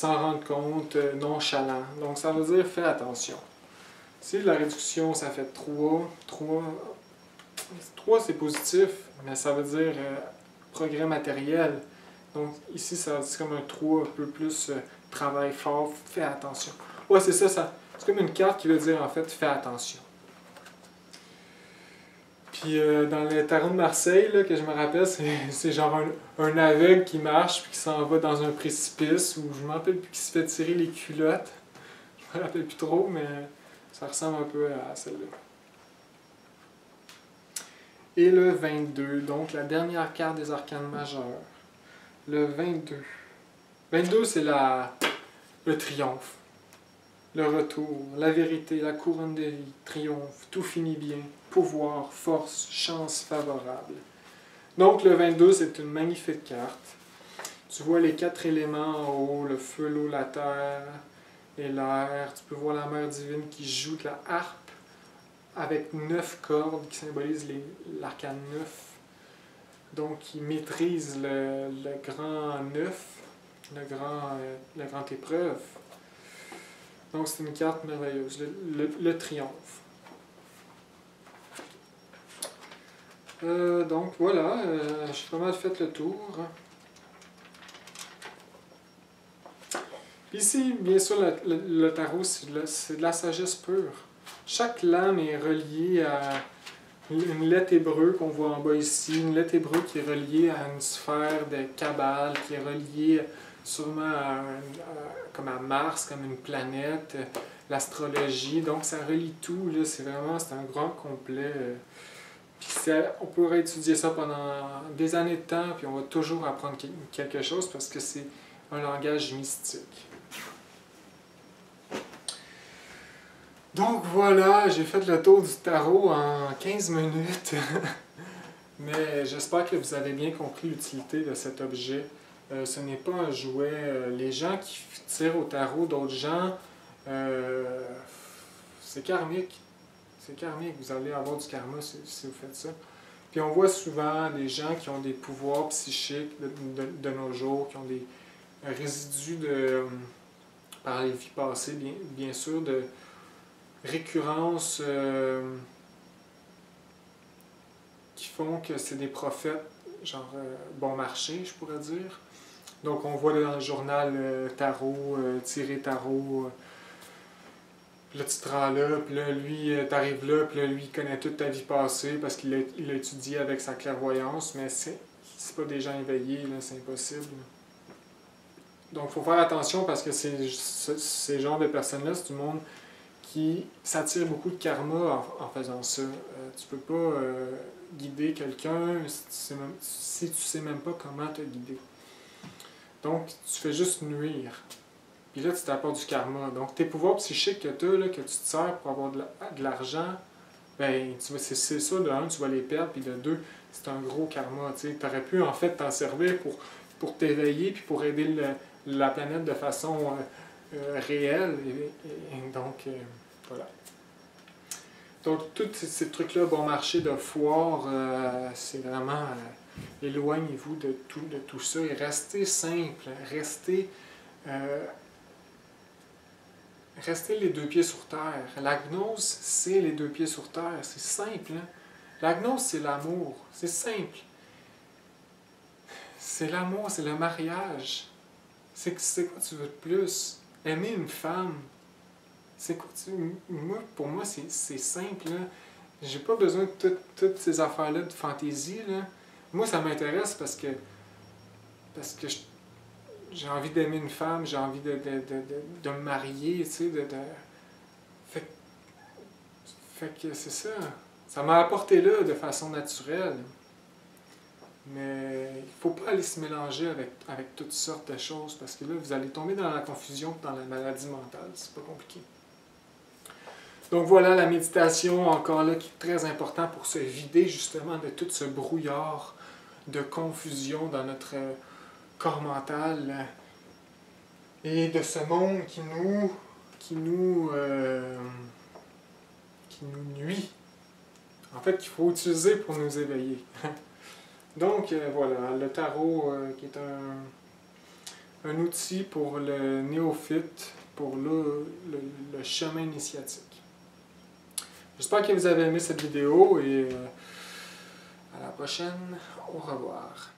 rendre compte, nonchalant. Donc ça veut dire fais attention. Si la réduction, ça fait 3 c'est positif, mais ça veut dire progrès matériel. Donc ici, c'est comme un 3 un peu plus travail fort, fais attention. Ouais, c'est ça. C'est comme une carte qui veut dire en fait fais attention. Puis dans le tarot de Marseille, là, que je me rappelle, c'est genre un aveugle qui marche puis qui s'en va dans un précipice, où je ne me rappelle plus qui se fait tirer les culottes. Je me rappelle plus trop, mais ça ressemble un peu à celle-là. Et le 22, donc la dernière carte des arcanes majeurs. Le 22. 22, c'est le triomphe, le retour, la vérité, la couronne de vie, triomphe, tout finit bien, pouvoir, force, chance favorable. Donc le 22, c'est une magnifique carte. Tu vois les 4 éléments en haut, le feu, l'eau, la terre et l'air. Tu peux voir la mère divine qui joue de la harpe avec 9 cordes qui symbolisent l'arcane 9. Donc il maîtrise le grand 9, le grand épreuve. Donc c'est une carte merveilleuse, le triomphe. Donc voilà, j'ai pas mal fait le tour. Puis ici, bien sûr, le tarot, c'est de la sagesse pure. Chaque lame est reliée à une lettre hébreu qu'on voit en bas ici, une lettre hébreu qui est reliée à une sphère de Kabbale, qui est reliée sûrement comme à Mars, comme une planète, l'astrologie. Donc ça relie tout, là, c'est un grand complet. Puis on pourrait étudier ça pendant des années de temps, puis on va toujours apprendre quelque chose parce que c'est un langage mystique. Donc voilà, j'ai fait le tour du tarot en 15 minutes. Mais j'espère que vous avez bien compris l'utilité de cet objet. Ce n'est pas un jouet. Les gens qui tirent au tarot d'autres gens, c'est karmique. C'est karmique. Vous allez avoir du karma si vous faites ça. Puis on voit souvent des gens qui ont des pouvoirs psychiques de nos jours, qui ont des résidus par les vies passées, bien sûr, de récurrences qui font que c'est des prophètes, genre bon marché, je pourrais dire. Donc on voit dans le journal tarot, tiré tarot, puis là tu te rends là, puis là lui t'arrives là, puis là lui il connaît toute ta vie passée parce qu'il l'a étudié avec sa clairvoyance, mais c'est pas des gens éveillés, là, c'est impossible. Donc il faut faire attention parce que ces genres de personnes-là, c'est du monde qui s'attire beaucoup de karma en faisant ça. Tu peux pas guider quelqu'un si tu sais même pas comment te guider. Donc, tu fais juste nuire. Puis là, tu t'apportes du karma. Donc, tes pouvoirs psychiques que tu as, que tu te sers pour avoir de l'argent, ben, c'est ça, de un, tu vas les perdre, puis de deux, c'est un gros karma. Tu aurais pu, en fait, t'en servir pour pour t'éveiller puis pour aider la planète de façon réelle. Et donc, voilà. Donc, tous ces trucs-là, bon marché de foire, c'est vraiment... éloignez-vous de tout ça et restez simple. Restez les deux pieds sur terre. La gnose, c'est les deux pieds sur terre. C'est simple. Hein? La gnose, c'est l'amour. C'est simple. C'est l'amour, c'est le mariage. C'est quoi tu veux de plus? Aimer une femme. C'est quoi pour moi, c'est simple. J'ai pas besoin de toutes ces affaires-là de fantaisie. Là. Moi, ça m'intéresse parce que j'ai envie d'aimer une femme, j'ai envie de me marier, tu sais, fait que c'est ça. Ça m'a apporté là de façon naturelle. Mais il ne faut pas aller se mélanger avec toutes sortes de choses parce que là, vous allez tomber dans la confusion, dans la maladie mentale. C'est pas compliqué. Donc voilà la méditation, encore là, qui est très important pour se vider justement de tout ce brouillard de confusion dans notre corps mental et de ce monde qui nous nuit. En fait, qu'il faut utiliser pour nous éveiller. Donc, voilà, le tarot qui est un outil pour le néophyte, pour le chemin initiatique. J'espère que vous avez aimé cette vidéo et à la prochaine. Au revoir.